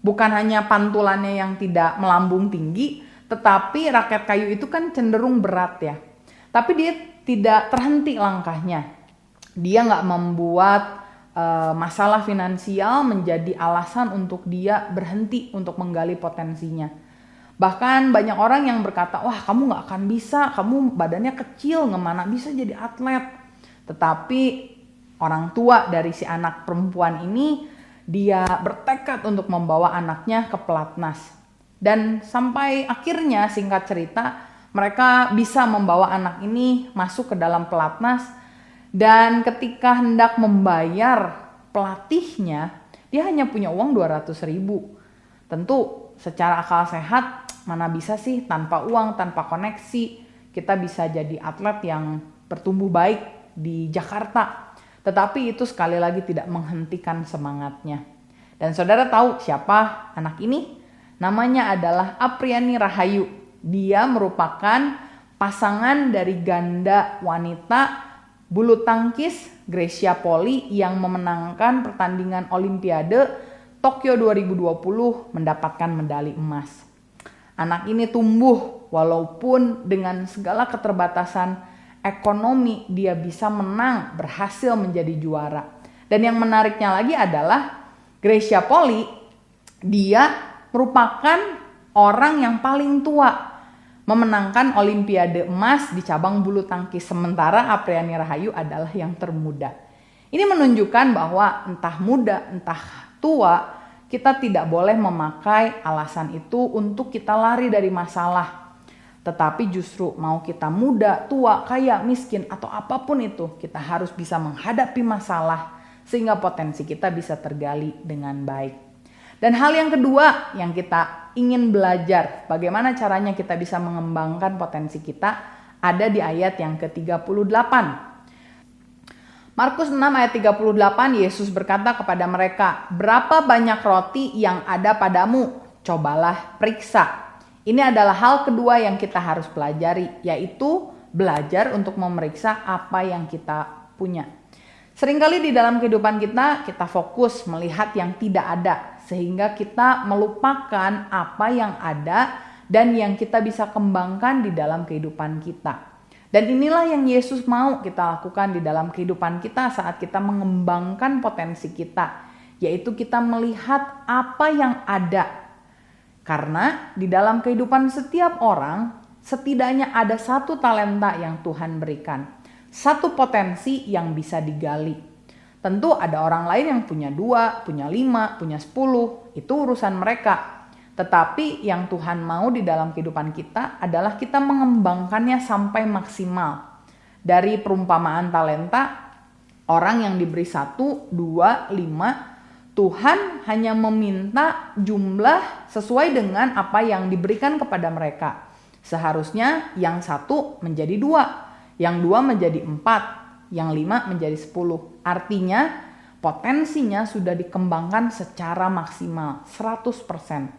Bukan hanya pantulannya yang tidak melambung tinggi, tetapi raket kayu itu kan cenderung berat ya. Tapi dia tidak terhenti langkahnya. Dia nggak membuat masalah finansial menjadi alasan untuk dia berhenti untuk menggali potensinya. Bahkan banyak orang yang berkata, wah kamu gak akan bisa, kamu badannya kecil, ngemana bisa jadi atlet. Tetapi orang tua dari si anak perempuan ini, dia bertekad untuk membawa anaknya ke pelatnas. Dan sampai akhirnya singkat cerita, mereka bisa membawa anak ini masuk ke dalam pelatnas. Dan ketika hendak membayar pelatihnya, dia hanya punya uang 200.000. Tentu secara akal sehat, mana bisa sih tanpa uang, tanpa koneksi, kita bisa jadi atlet yang bertumbuh baik di Jakarta. Tetapi itu sekali lagi tidak menghentikan semangatnya. Dan saudara tahu siapa anak ini? Namanya adalah Apriani Rahayu. Dia merupakan pasangan dari ganda wanita bulu tangkis Grecia Poli yang memenangkan pertandingan Olimpiade Tokyo 2020 mendapatkan medali emas. Anak ini tumbuh walaupun dengan segala keterbatasan ekonomi dia bisa menang, berhasil menjadi juara. Dan yang menariknya lagi adalah Grecia Poli, dia merupakan orang yang paling tua memenangkan Olimpiade emas di cabang bulu tangkis, sementara Apriani Rahayu adalah yang termuda. Ini menunjukkan bahwa entah muda, entah tua, kita tidak boleh memakai alasan itu untuk kita lari dari masalah. Tetapi justru mau kita muda, tua, kaya, miskin, atau apapun itu, kita harus bisa menghadapi masalah sehingga potensi kita bisa tergali dengan baik. Dan hal yang kedua yang kita ingin belajar, bagaimana caranya kita bisa mengembangkan potensi kita, ada di ayat yang ke-38. Markus 6 ayat 38, Yesus berkata kepada mereka, "Berapa banyak roti yang ada padamu? Cobalah periksa." Ini adalah hal kedua yang kita harus pelajari, yaitu belajar untuk memeriksa apa yang kita punya. Seringkali di dalam kehidupan kita fokus melihat yang tidak ada, sehingga kita melupakan apa yang ada dan yang kita bisa kembangkan di dalam kehidupan kita. Dan inilah yang Yesus mau kita lakukan di dalam kehidupan kita saat kita mengembangkan potensi kita, yaitu kita melihat apa yang ada. Karena di dalam kehidupan setiap orang, setidaknya ada satu talenta yang Tuhan berikan, satu potensi yang bisa digali. Tentu ada orang lain yang punya 2, punya 5, punya 10, itu urusan mereka. Tetapi yang Tuhan mau di dalam kehidupan kita adalah kita mengembangkannya sampai maksimal. Dari perumpamaan talenta, orang yang diberi 1, 2, 5, Tuhan hanya meminta jumlah sesuai dengan apa yang diberikan kepada mereka. Seharusnya yang 1 menjadi 2, yang 2 menjadi 4, yang 5 menjadi 10. Artinya potensinya sudah dikembangkan secara maksimal 100%.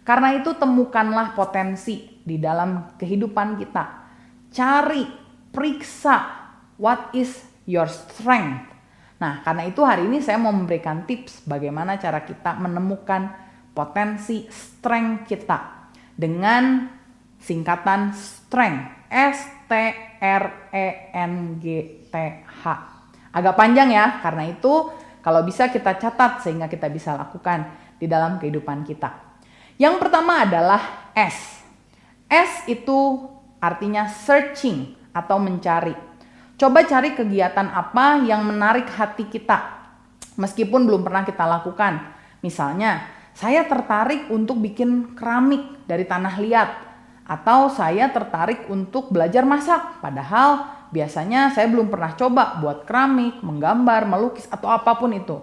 Karena itu temukanlah potensi di dalam kehidupan kita. Cari, periksa what is your strength. Nah, karena itu hari ini saya mau memberikan tips bagaimana cara kita menemukan potensi strength kita dengan singkatan strength, STRENGTH. Agak panjang ya, karena itu kalau bisa kita catat sehingga kita bisa lakukan di dalam kehidupan kita. Yang pertama adalah S. S itu artinya searching atau mencari. Coba cari kegiatan apa yang menarik hati kita, meskipun belum pernah kita lakukan. Misalnya, saya tertarik untuk bikin keramik dari tanah liat, atau saya tertarik untuk belajar masak, padahal biasanya saya belum pernah coba buat keramik, menggambar, melukis, atau apapun itu.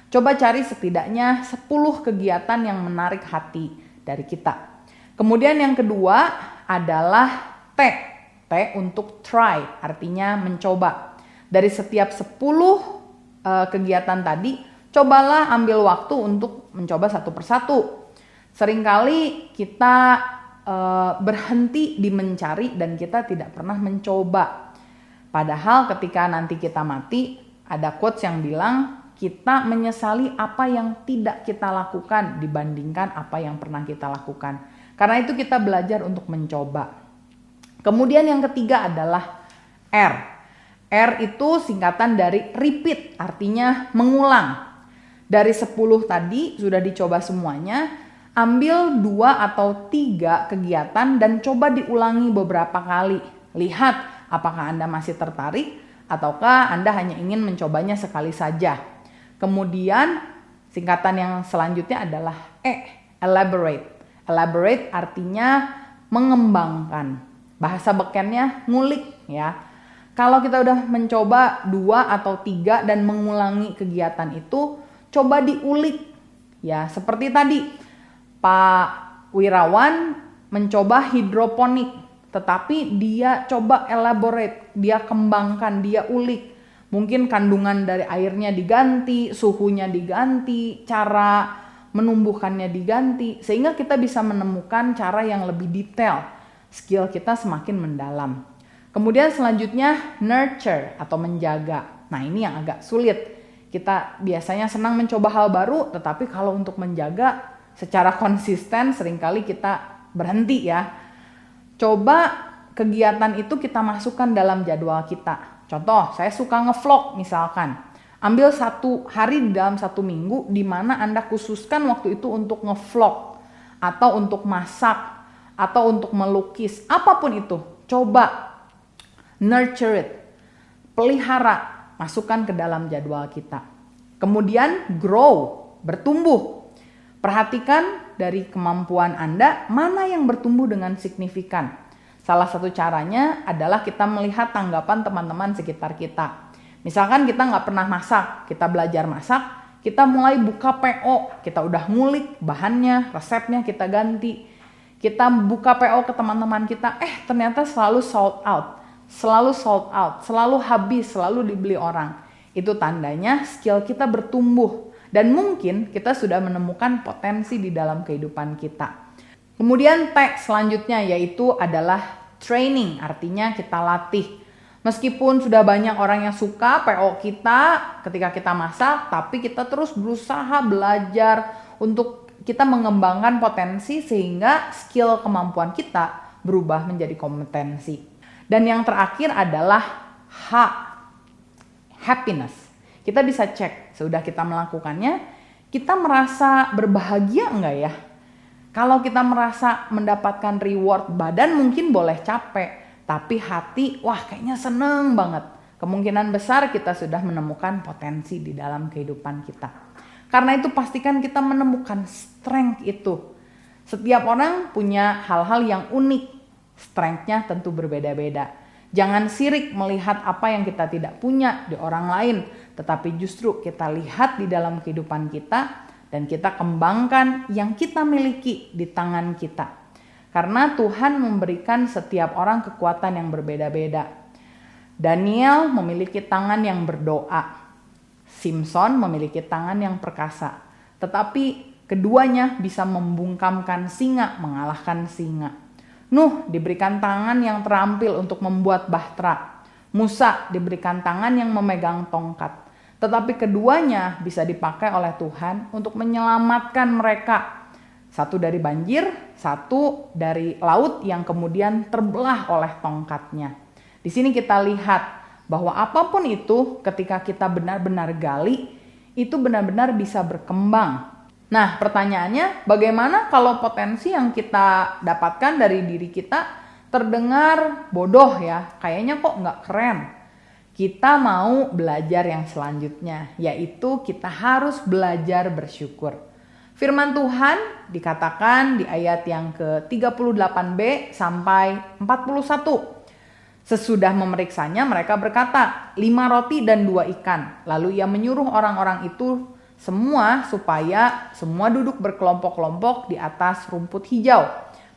Coba cari setidaknya 10 kegiatan yang menarik hati dari kita. Kemudian yang kedua adalah T. T untuk try, artinya mencoba. Dari setiap 10 kegiatan tadi, cobalah ambil waktu untuk mencoba satu persatu. Seringkali kita berhenti di mencari dan kita tidak pernah mencoba. Padahal ketika nanti kita mati, ada quotes yang bilang kita menyesali apa yang tidak kita lakukan dibandingkan apa yang pernah kita lakukan. Karena itu kita belajar untuk mencoba. Kemudian yang ketiga adalah R. R itu singkatan dari repeat, artinya mengulang. Dari 10 tadi sudah dicoba semuanya, ambil 2 atau 3 kegiatan dan coba diulangi beberapa kali. Lihat apakah Anda masih tertarik ataukah Anda hanya ingin mencobanya sekali saja. Kemudian singkatan yang selanjutnya adalah E, elaborate. Elaborate artinya mengembangkan. Bahasa bekennya ngulik ya. Kalau kita udah mencoba 2 atau 3 dan mengulangi kegiatan itu, coba diulik. Ya, seperti tadi Pak Wirawan mencoba hidroponik, tetapi dia coba elaborate, dia kembangkan, dia ulik. Mungkin kandungan dari airnya diganti, suhunya diganti, cara menumbuhkannya diganti, sehingga kita bisa menemukan cara yang lebih detail. Skill kita semakin mendalam. Kemudian selanjutnya nurture atau menjaga. Nah, ini yang agak sulit. Kita biasanya senang mencoba hal baru, tetapi kalau untuk menjaga secara konsisten seringkali kita berhenti ya. Coba kegiatan itu kita masukkan dalam jadwal kita. Contoh, saya suka ngevlog misalkan. Ambil 1 hari di dalam 1 minggu di mana Anda khususkan waktu itu untuk ngevlog atau untuk masak atau untuk melukis, apapun itu. Coba nurture it, pelihara, masukkan ke dalam jadwal kita. Kemudian grow, bertumbuh. Perhatikan dari kemampuan Anda mana yang bertumbuh dengan signifikan. Salah satu caranya adalah kita melihat tanggapan teman-teman sekitar kita. Misalkan kita nggak pernah masak, kita belajar masak, kita mulai buka PO, kita udah ngulik bahannya, resepnya kita ganti. Kita buka PO ke teman-teman kita, ternyata selalu sold out, selalu habis, selalu dibeli orang. Itu tandanya skill kita bertumbuh dan mungkin kita sudah menemukan potensi di dalam kehidupan kita. Kemudian T selanjutnya yaitu adalah training, artinya kita latih. Meskipun sudah banyak orang yang suka PO kita ketika kita masak, tapi kita terus berusaha belajar untuk kita mengembangkan potensi sehingga skill kemampuan kita berubah menjadi kompetensi. Dan yang terakhir adalah H, happiness. Kita bisa cek, sudah kita melakukannya, kita merasa berbahagia enggak ya? Kalau kita merasa mendapatkan reward, badan mungkin boleh capek. Tapi hati, wah kayaknya seneng banget. Kemungkinan besar kita sudah menemukan potensi di dalam kehidupan kita. Karena itu pastikan kita menemukan strength itu. Setiap orang punya hal-hal yang unik. Strength-nya tentu berbeda-beda. Jangan sirik melihat apa yang kita tidak punya di orang lain. Tetapi justru kita lihat di dalam kehidupan kita dan kita kembangkan yang kita miliki di tangan kita. Karena Tuhan memberikan setiap orang kekuatan yang berbeda-beda. Daniel memiliki tangan yang berdoa. Simpson memiliki tangan yang perkasa. Tetapi keduanya bisa membungkamkan singa, mengalahkan singa. Nuh diberikan tangan yang terampil untuk membuat bahtera. Musa diberikan tangan yang memegang tongkat. Tetapi keduanya bisa dipakai oleh Tuhan untuk menyelamatkan mereka. Satu dari banjir, satu dari laut yang kemudian terbelah oleh tongkatnya. Di sini kita lihat bahwa apapun itu ketika kita benar-benar gali, itu benar-benar bisa berkembang. Nah, pertanyaannya, bagaimana kalau potensi yang kita dapatkan dari diri kita terdengar bodoh ya, kayaknya kok nggak keren. Kita mau belajar yang selanjutnya, yaitu kita harus belajar bersyukur. Firman Tuhan dikatakan di ayat yang ke-38b sampai 41. Sesudah memeriksanya mereka berkata, 5 roti dan 2 ikan. Lalu ia menyuruh orang-orang itu semua supaya semua duduk berkelompok-kelompok di atas rumput hijau.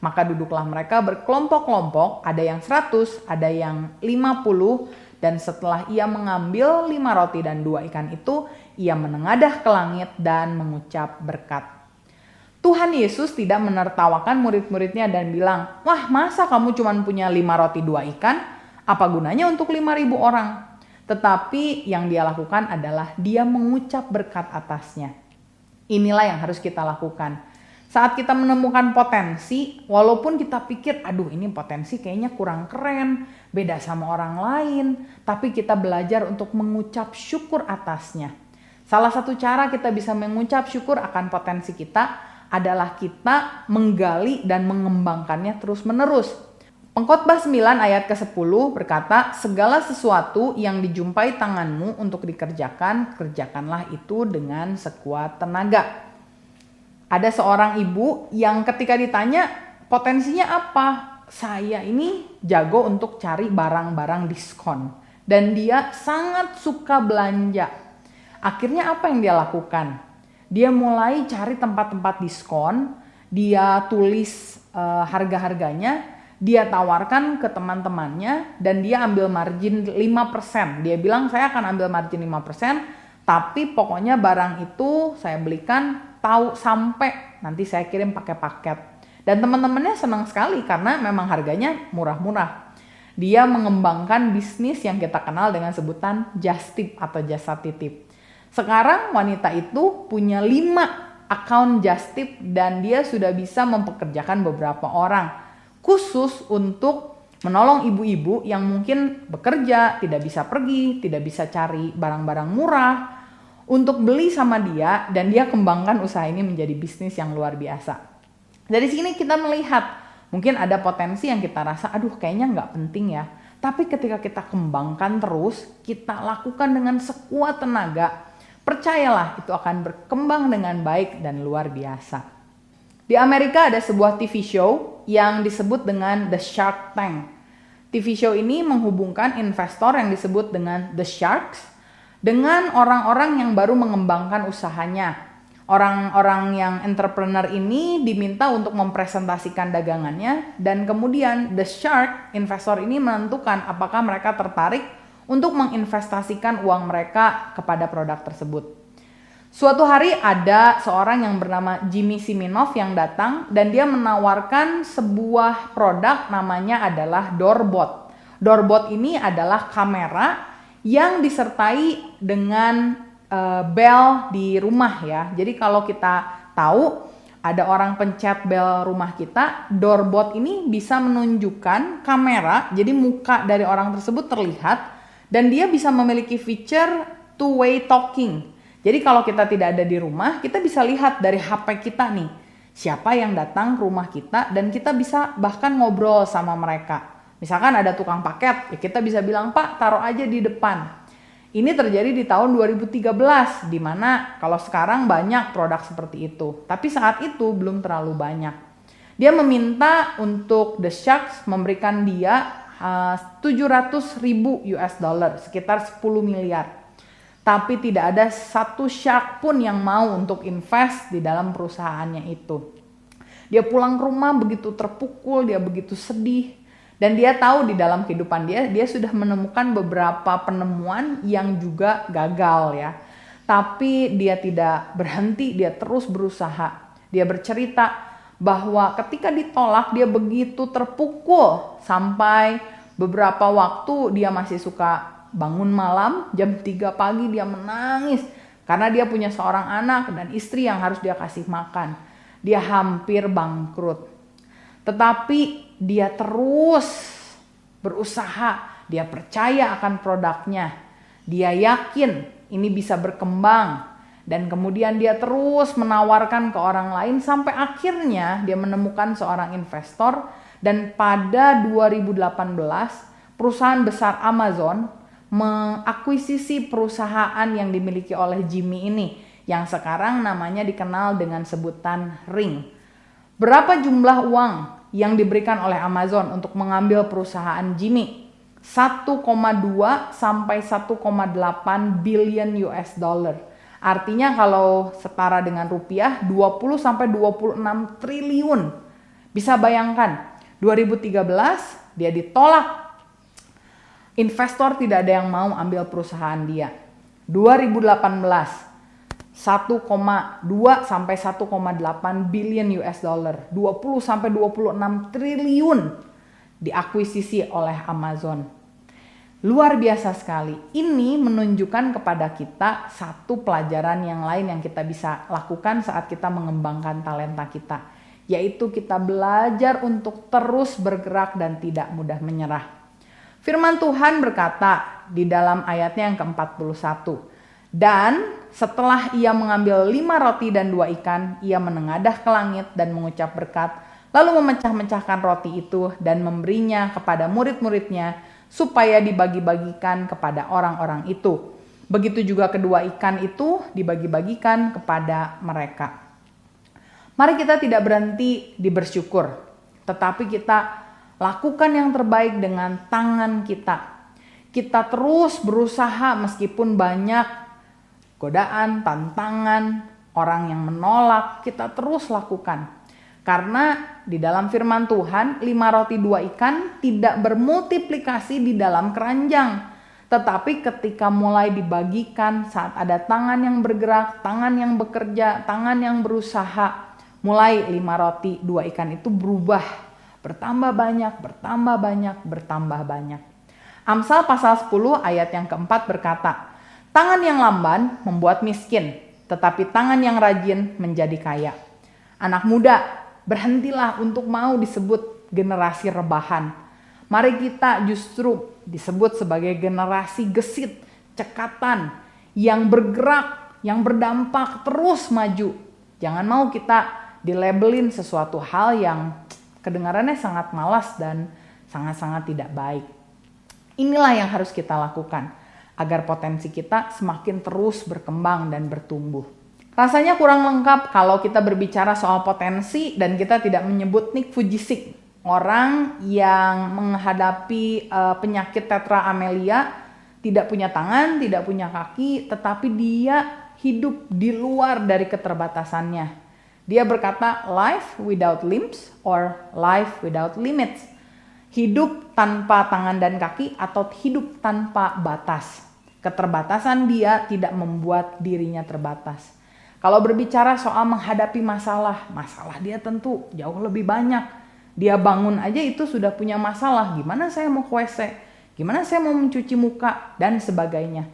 Maka duduklah mereka berkelompok-kelompok, ada yang 100, ada yang 50. Dan setelah ia mengambil 5 roti dan 2 ikan itu, ia menengadah ke langit dan mengucap berkat. Tuhan Yesus tidak menertawakan murid-muridnya dan bilang, wah masa kamu cuma punya 5 roti 2 ikan? Apa gunanya untuk 5.000 orang? Tetapi yang dia lakukan adalah dia mengucap berkat atasnya. Inilah yang harus kita lakukan. Saat kita menemukan potensi, walaupun kita pikir, aduh ini potensi kayaknya kurang keren, beda sama orang lain, tapi kita belajar untuk mengucap syukur atasnya. Salah satu cara kita bisa mengucap syukur akan potensi kita adalah kita menggali dan mengembangkannya terus-menerus. Pengkhotbah 9 ayat ke-10 berkata, segala sesuatu yang dijumpai tanganmu untuk dikerjakan, kerjakanlah itu dengan sekuat tenaga. Ada seorang ibu yang ketika ditanya potensinya apa? Saya ini jago untuk cari barang-barang diskon. Dan dia sangat suka belanja. Akhirnya apa yang dia lakukan? Dia mulai cari tempat-tempat diskon, dia tulis harga-harganya, dia tawarkan ke teman-temannya dan dia ambil margin 5%. Dia bilang saya akan ambil margin 5%, tapi pokoknya barang itu saya belikan tahu sampai nanti saya kirim pakai paket. Dan teman-temannya senang sekali karena memang harganya murah-murah. Dia mengembangkan bisnis yang kita kenal dengan sebutan just tip atau jasa titip. Sekarang wanita itu punya 5 akun just tip dan dia sudah bisa mempekerjakan beberapa orang. Khusus untuk menolong ibu-ibu yang mungkin bekerja, tidak bisa pergi, tidak bisa cari barang-barang murah untuk beli sama dia dan dia kembangkan usaha ini menjadi bisnis yang luar biasa. Dari sini kita melihat mungkin ada potensi yang kita rasa aduh kayaknya nggak penting ya. Tapi ketika kita kembangkan terus, kita lakukan dengan sekuat tenaga, percayalah itu akan berkembang dengan baik dan luar biasa. Di Amerika ada sebuah TV show yang disebut dengan The Shark Tank. TV show ini menghubungkan investor yang disebut dengan The Sharks dengan orang-orang yang baru mengembangkan usahanya. Orang-orang yang entrepreneur ini diminta untuk mempresentasikan dagangannya dan kemudian The Shark, investor ini menentukan apakah mereka tertarik untuk menginvestasikan uang mereka kepada produk tersebut. Suatu hari ada seorang yang bernama Jimmy Siminoff yang datang dan dia menawarkan sebuah produk namanya adalah Doorbot. Doorbot ini adalah kamera yang disertai dengan bel di rumah ya. Jadi kalau kita tahu ada orang pencet bel rumah kita, Doorbot ini bisa menunjukkan kamera, jadi muka dari orang tersebut terlihat dan dia bisa memiliki feature two-way talking. Jadi kalau kita tidak ada di rumah, kita bisa lihat dari HP kita nih, siapa yang datang ke rumah kita dan kita bisa bahkan ngobrol sama mereka. Misalkan ada tukang paket, ya kita bisa bilang, Pak taruh aja di depan. Ini terjadi di tahun 2013, di mana kalau sekarang banyak produk seperti itu. Tapi saat itu belum terlalu banyak. Dia meminta untuk The Sharks memberikan dia 700.000 US dollar, sekitar 10 miliar. Tapi tidak ada satu shark pun yang mau untuk invest di dalam perusahaannya itu. Dia pulang ke rumah begitu terpukul, dia begitu sedih. Dan dia tahu di dalam kehidupan dia sudah menemukan beberapa penemuan yang juga gagal ya. Tapi dia tidak berhenti, dia terus berusaha. Dia bercerita bahwa ketika ditolak dia begitu terpukul sampai beberapa waktu dia masih suka bangun malam, jam 3 pagi dia menangis karena dia punya seorang anak dan istri yang harus dia kasih makan. Dia hampir bangkrut. Tetapi dia terus berusaha, dia percaya akan produknya. Dia yakin ini bisa berkembang. Dan kemudian dia terus menawarkan ke orang lain sampai akhirnya dia menemukan seorang investor, dan pada 2018 perusahaan besar Amazon mengakuisisi perusahaan yang dimiliki oleh Jimmy ini yang sekarang namanya dikenal dengan sebutan Ring. Berapa jumlah uang yang diberikan oleh Amazon untuk mengambil perusahaan Jimmy? 1,2 sampai 1,8 billion US dollar. Artinya kalau setara dengan rupiah 20 sampai 26 triliun. Bisa bayangkan, 2013 dia ditolak. Investor tidak ada yang mau ambil perusahaan dia. 2018 1,2 sampai 1,8 billion US dollar. 20 sampai 26 triliun diakuisisi oleh Amazon. Luar biasa sekali. Ini menunjukkan kepada kita satu pelajaran yang lain yang kita bisa lakukan saat kita mengembangkan talenta kita, yaitu kita belajar untuk terus bergerak dan tidak mudah menyerah. Firman Tuhan berkata di dalam ayatnya yang ke-41, dan setelah ia mengambil 5 roti dan 2 ikan, ia menengadah ke langit dan mengucap berkat, lalu memecah-mecahkan roti itu dan memberinya kepada murid-muridnya supaya dibagi-bagikan kepada orang-orang itu. Begitu juga kedua ikan itu dibagi-bagikan kepada mereka. Mari kita tidak berhenti di bersyukur, tetapi kita lakukan yang terbaik dengan tangan kita. Kita terus berusaha meskipun banyak godaan, tantangan, orang yang menolak, kita terus lakukan. Karena di dalam firman Tuhan, 5 roti 2 ikan tidak bermultiplikasi di dalam keranjang. Tetapi ketika mulai dibagikan, saat ada tangan yang bergerak, tangan yang bekerja, tangan yang berusaha, mulai 5 roti 2 ikan itu berubah. Bertambah banyak, bertambah banyak, bertambah banyak. Amsal pasal 10 ayat yang keempat berkata, tangan yang lamban membuat miskin, tetapi tangan yang rajin menjadi kaya. Anak muda, berhentilah untuk mau disebut generasi rebahan. Mari kita justru disebut sebagai generasi gesit, cekatan, yang bergerak, yang berdampak, terus maju. Jangan mau kita dilabelin sesuatu hal yang kedengarannya sangat malas dan sangat-sangat tidak baik. Inilah yang harus kita lakukan agar potensi kita semakin terus berkembang dan bertumbuh. Rasanya kurang lengkap kalau kita berbicara soal potensi dan kita tidak menyebut Nick Vujicic, orang yang menghadapi penyakit tetra amelia, tidak punya tangan, tidak punya kaki, tetapi dia hidup di luar dari keterbatasannya. Dia berkata, life without limbs or life without limits. Hidup tanpa tangan dan kaki atau hidup tanpa batas. Keterbatasan dia tidak membuat dirinya terbatas. Kalau berbicara soal menghadapi masalah dia tentu jauh lebih banyak. Dia bangun aja itu sudah punya masalah. Gimana saya mau ke WC? Gimana saya mau mencuci muka? Dan sebagainya.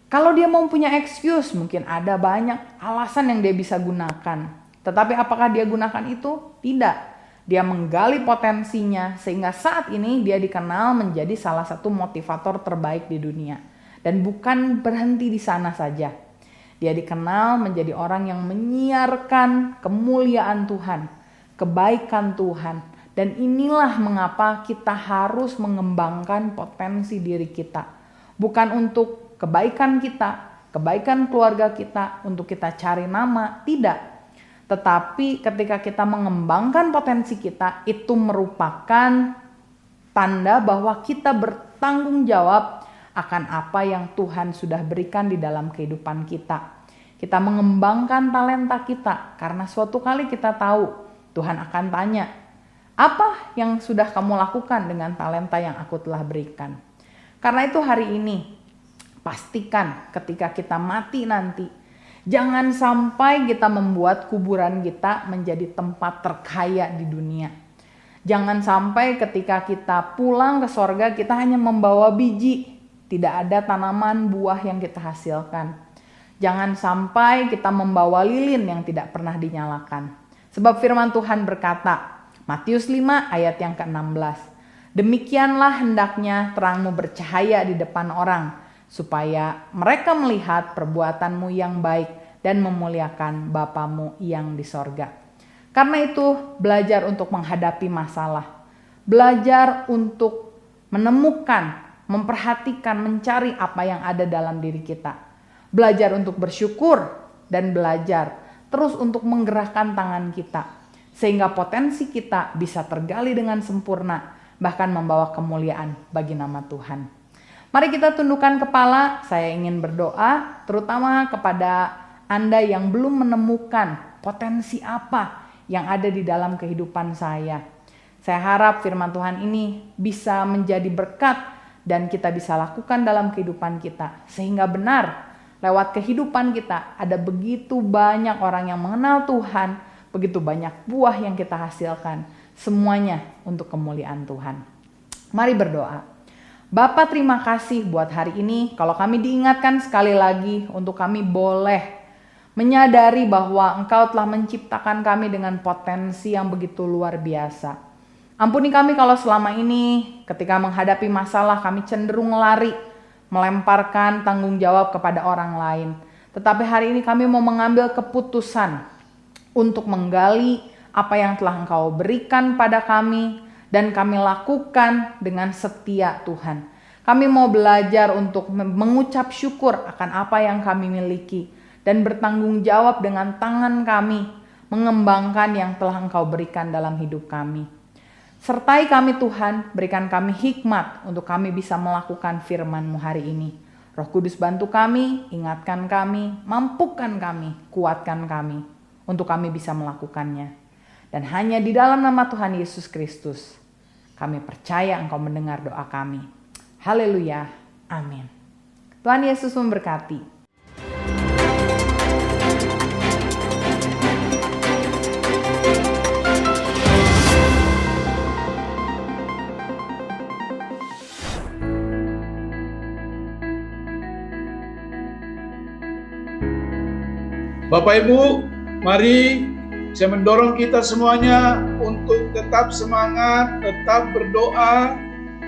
Kalau dia mau punya excuse, mungkin ada banyak alasan yang dia bisa gunakan. Tetapi apakah dia gunakan itu? Tidak. Dia menggali potensinya sehingga saat ini dia dikenal menjadi salah satu motivator terbaik di dunia. Dan bukan berhenti di sana saja. Dia dikenal menjadi orang yang menyiarkan kemuliaan Tuhan, kebaikan Tuhan. Dan inilah mengapa kita harus mengembangkan potensi diri kita. Bukan untuk kebaikan kita, kebaikan keluarga kita, untuk kita cari nama, tidak. Tetapi ketika kita mengembangkan potensi kita, itu merupakan tanda bahwa kita bertanggung jawab akan apa yang Tuhan sudah berikan di dalam kehidupan kita. Kita mengembangkan talenta kita karena suatu kali kita tahu Tuhan akan tanya, apa yang sudah kamu lakukan dengan talenta yang aku telah berikan? Karena itu hari ini pastikan ketika kita mati nanti, jangan sampai kita membuat kuburan kita menjadi tempat terkaya di dunia. Jangan sampai ketika kita pulang ke sorga kita hanya membawa biji, tidak ada tanaman buah yang kita hasilkan. Jangan sampai kita membawa lilin yang tidak pernah dinyalakan. Sebab firman Tuhan berkata, Matius 5 ayat yang ke-16, demikianlah hendaknya terangmu bercahaya di depan orang, supaya mereka melihat perbuatanmu yang baik dan memuliakan Bapamu yang di sorga. Karena itu, belajar untuk menghadapi masalah, belajar untuk menemukan, memperhatikan, mencari apa yang ada dalam diri kita, belajar untuk bersyukur, dan belajar terus untuk menggerakkan tangan kita, sehingga potensi kita bisa tergali dengan sempurna, bahkan membawa kemuliaan bagi nama Tuhan. Mari kita tundukkan kepala, saya ingin berdoa terutama kepada Anda yang belum menemukan potensi apa yang ada di dalam kehidupan saya. Saya harap firman Tuhan ini bisa menjadi berkat dan kita bisa lakukan dalam kehidupan kita. Sehingga benar, lewat kehidupan kita ada begitu banyak orang yang mengenal Tuhan, begitu banyak buah yang kita hasilkan. Semuanya untuk kemuliaan Tuhan. Mari berdoa. Bapa, terima kasih buat hari ini. Kalau kami diingatkan sekali lagi untuk kami boleh menyadari bahwa Engkau telah menciptakan kami dengan potensi yang begitu luar biasa. Ampuni kami kalau selama ini ketika menghadapi masalah kami cenderung lari, melemparkan tanggung jawab kepada orang lain. Tetapi hari ini kami mau mengambil keputusan untuk menggali apa yang telah Engkau berikan pada kami dan kami lakukan dengan setia Tuhan. Kami mau belajar untuk mengucap syukur akan apa yang kami miliki dan bertanggung jawab dengan tangan kami mengembangkan yang telah Engkau berikan dalam hidup kami. Sertai kami Tuhan, berikan kami hikmat untuk kami bisa melakukan firman-Mu hari ini. Roh Kudus bantu kami, ingatkan kami, mampukan kami, kuatkan kami untuk kami bisa melakukannya. Dan hanya di dalam nama Tuhan Yesus Kristus, kami percaya Engkau mendengar doa kami. Haleluya, amin. Tuhan Yesus memberkati. Bapak Ibu, mari saya mendorong kita semuanya untuk tetap semangat, tetap berdoa,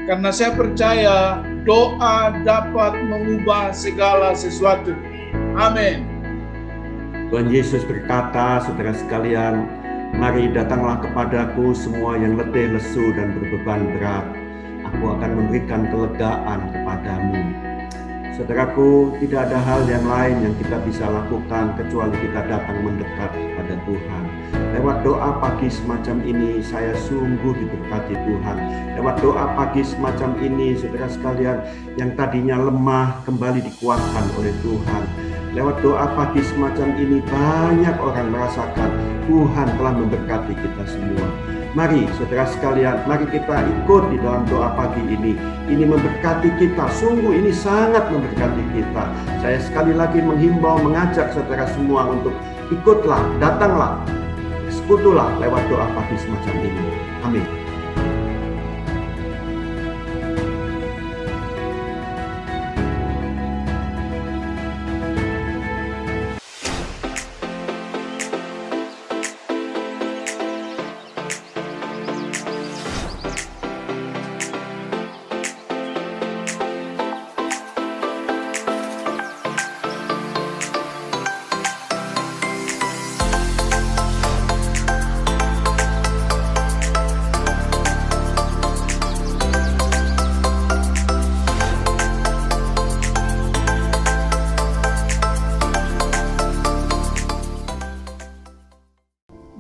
karena saya percaya doa dapat mengubah segala sesuatu. Amin. Tuhan Yesus berkata, saudara sekalian, mari datanglah kepadaku semua yang letih, lesu, dan berbeban berat. Aku akan memberikan kelegaan kepadamu. Saudaraku, tidak ada hal yang lain yang kita bisa lakukan kecuali kita datang mendekat pada Tuhan. Lewat doa pagi semacam ini, saya sungguh diberkati Tuhan. Lewat doa pagi semacam ini, saudara sekalian, yang tadinya lemah kembali dikuatkan oleh Tuhan. Lewat doa pagi semacam ini, banyak orang merasakan Tuhan telah memberkati kita semua. Mari saudara sekalian, mari kita ikut di dalam doa pagi ini. Ini memberkati kita, sungguh ini sangat memberkati kita. Saya sekali lagi menghimbau, mengajak saudara semua untuk ikutlah, datanglah, sekutulah lewat doa pagi semacam ini. Amin.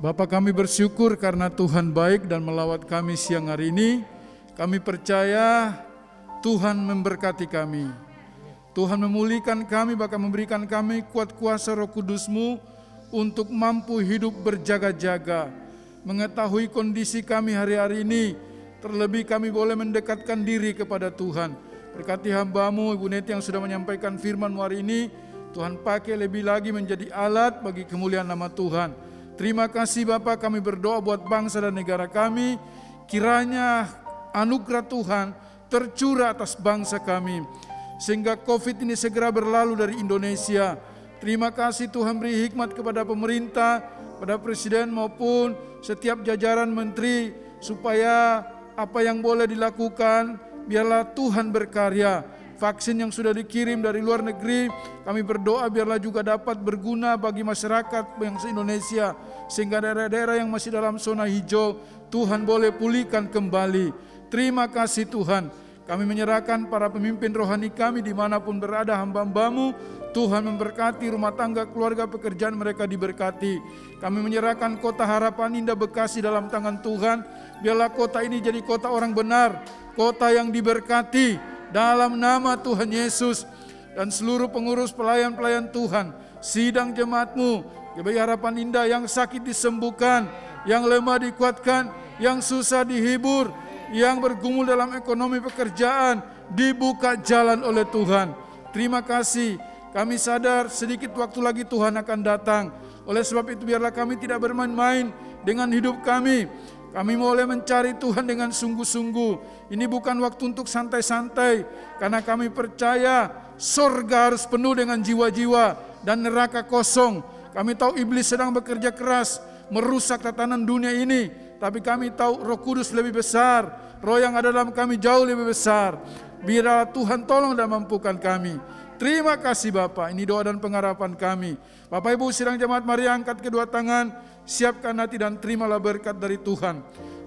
Bapa, kami bersyukur karena Tuhan baik dan melawat kami siang hari ini. Kami percaya Tuhan memberkati kami. Tuhan memulihkan kami, bahkan memberikan kami kuat kuasa Roh Kudus-Mu untuk mampu hidup berjaga-jaga, mengetahui kondisi kami hari-hari ini. Terlebih kami boleh mendekatkan diri kepada Tuhan. Berkati hamba-Mu Ibu Neti yang sudah menyampaikan firman hari ini. Tuhan pakai lebih lagi menjadi alat bagi kemuliaan nama Tuhan. Terima kasih Bapak, kami berdoa buat bangsa dan negara kami. Kiranya anugerah Tuhan tercurah atas bangsa kami, sehingga COVID ini segera berlalu dari Indonesia. Terima kasih Tuhan, beri hikmat kepada pemerintah, pada Presiden maupun setiap jajaran menteri, supaya apa yang boleh dilakukan, biarlah Tuhan berkarya. vaksin yang sudah dikirim dari luar negeri, kami berdoa biarlah juga dapat berguna bagi masyarakat yang se-Indonesia, sehingga daerah-daerah yang masih dalam zona hijau Tuhan boleh pulihkan kembali. Terima kasih Tuhan. Kami menyerahkan para pemimpin rohani kami dimanapun berada, hamba-Hamba-Mu. Tuhan memberkati rumah tangga, keluarga, pekerjaan mereka diberkati. Kami menyerahkan kota Harapan Indah Bekasi dalam tangan Tuhan. Biarlah kota ini jadi kota orang benar, kota yang diberkati dalam nama Tuhan Yesus. Dan seluruh pengurus pelayan-pelayan Tuhan, sidang jemaat-Mu, GBI Harapan Indah, yang sakit disembuhkan, yang lemah dikuatkan, yang susah dihibur, yang bergumul dalam ekonomi pekerjaan, dibuka jalan oleh Tuhan. Terima kasih. Kami sadar sedikit waktu lagi Tuhan akan datang. Oleh sebab itu biarlah kami tidak bermain-main dengan hidup kami. Kami boleh mencari Tuhan dengan sungguh-sungguh. Ini bukan waktu untuk santai-santai. Karena kami percaya surga harus penuh dengan jiwa-jiwa dan neraka kosong. Kami tahu iblis sedang bekerja keras merusak tatanan dunia ini. Tapi kami tahu Roh Kudus lebih besar. Roh yang ada dalam kami jauh lebih besar. Biarlah Tuhan tolong dan mampukan kami. Terima kasih Bapak, ini doa dan pengharapan kami. Bapak Ibu sidang jemaat, mari angkat kedua tangan, siapkan hati dan terimalah berkat dari Tuhan.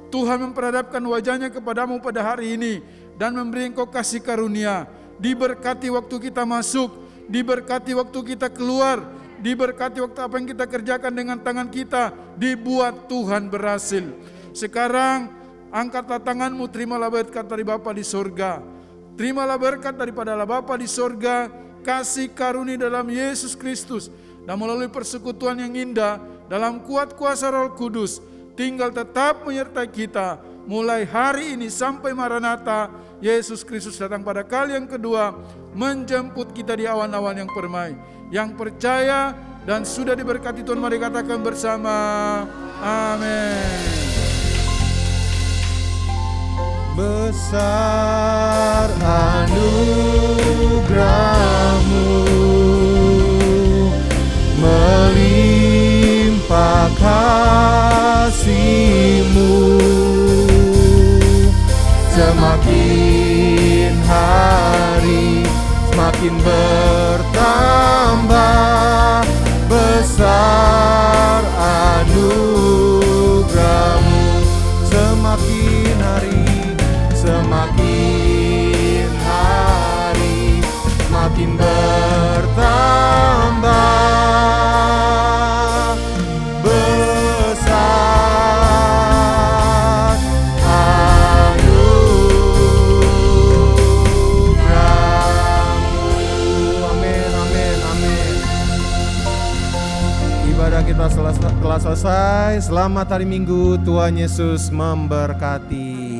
Tuhan memperhadapkan wajahnya kepadamu pada hari ini dan memberi engkau kasih karunia. Diberkati waktu kita masuk, diberkati waktu kita keluar, diberkati waktu apa yang kita kerjakan dengan tangan kita, dibuat Tuhan berhasil. Sekarang angkatlah tanganmu, terimalah berkat dari Bapa di surga. Terimalah berkat daripada Allah Bapa di sorga, kasih karunia dalam Yesus Kristus, dan melalui persekutuan yang indah dalam kuat kuasa Roh Kudus, tinggal tetap menyertai kita mulai hari ini sampai Maranatha. Yesus Kristus datang pada kali yang kedua, menjemput kita di awan-awan yang permai. Yang percaya dan sudah diberkati Tuhan, mari katakan bersama, amin. Besar anugerah-Mu, melimpah kasih-Mu, semakin hari semakin bertambah. Besar anugerah-Mu, semakin hari semakin hari semakin bertambah. Besar anugerah-Mu. Amin, amin, amin. Ibadah kita telah selesai. Selamat hari Minggu, Tuhan Yesus memberkati.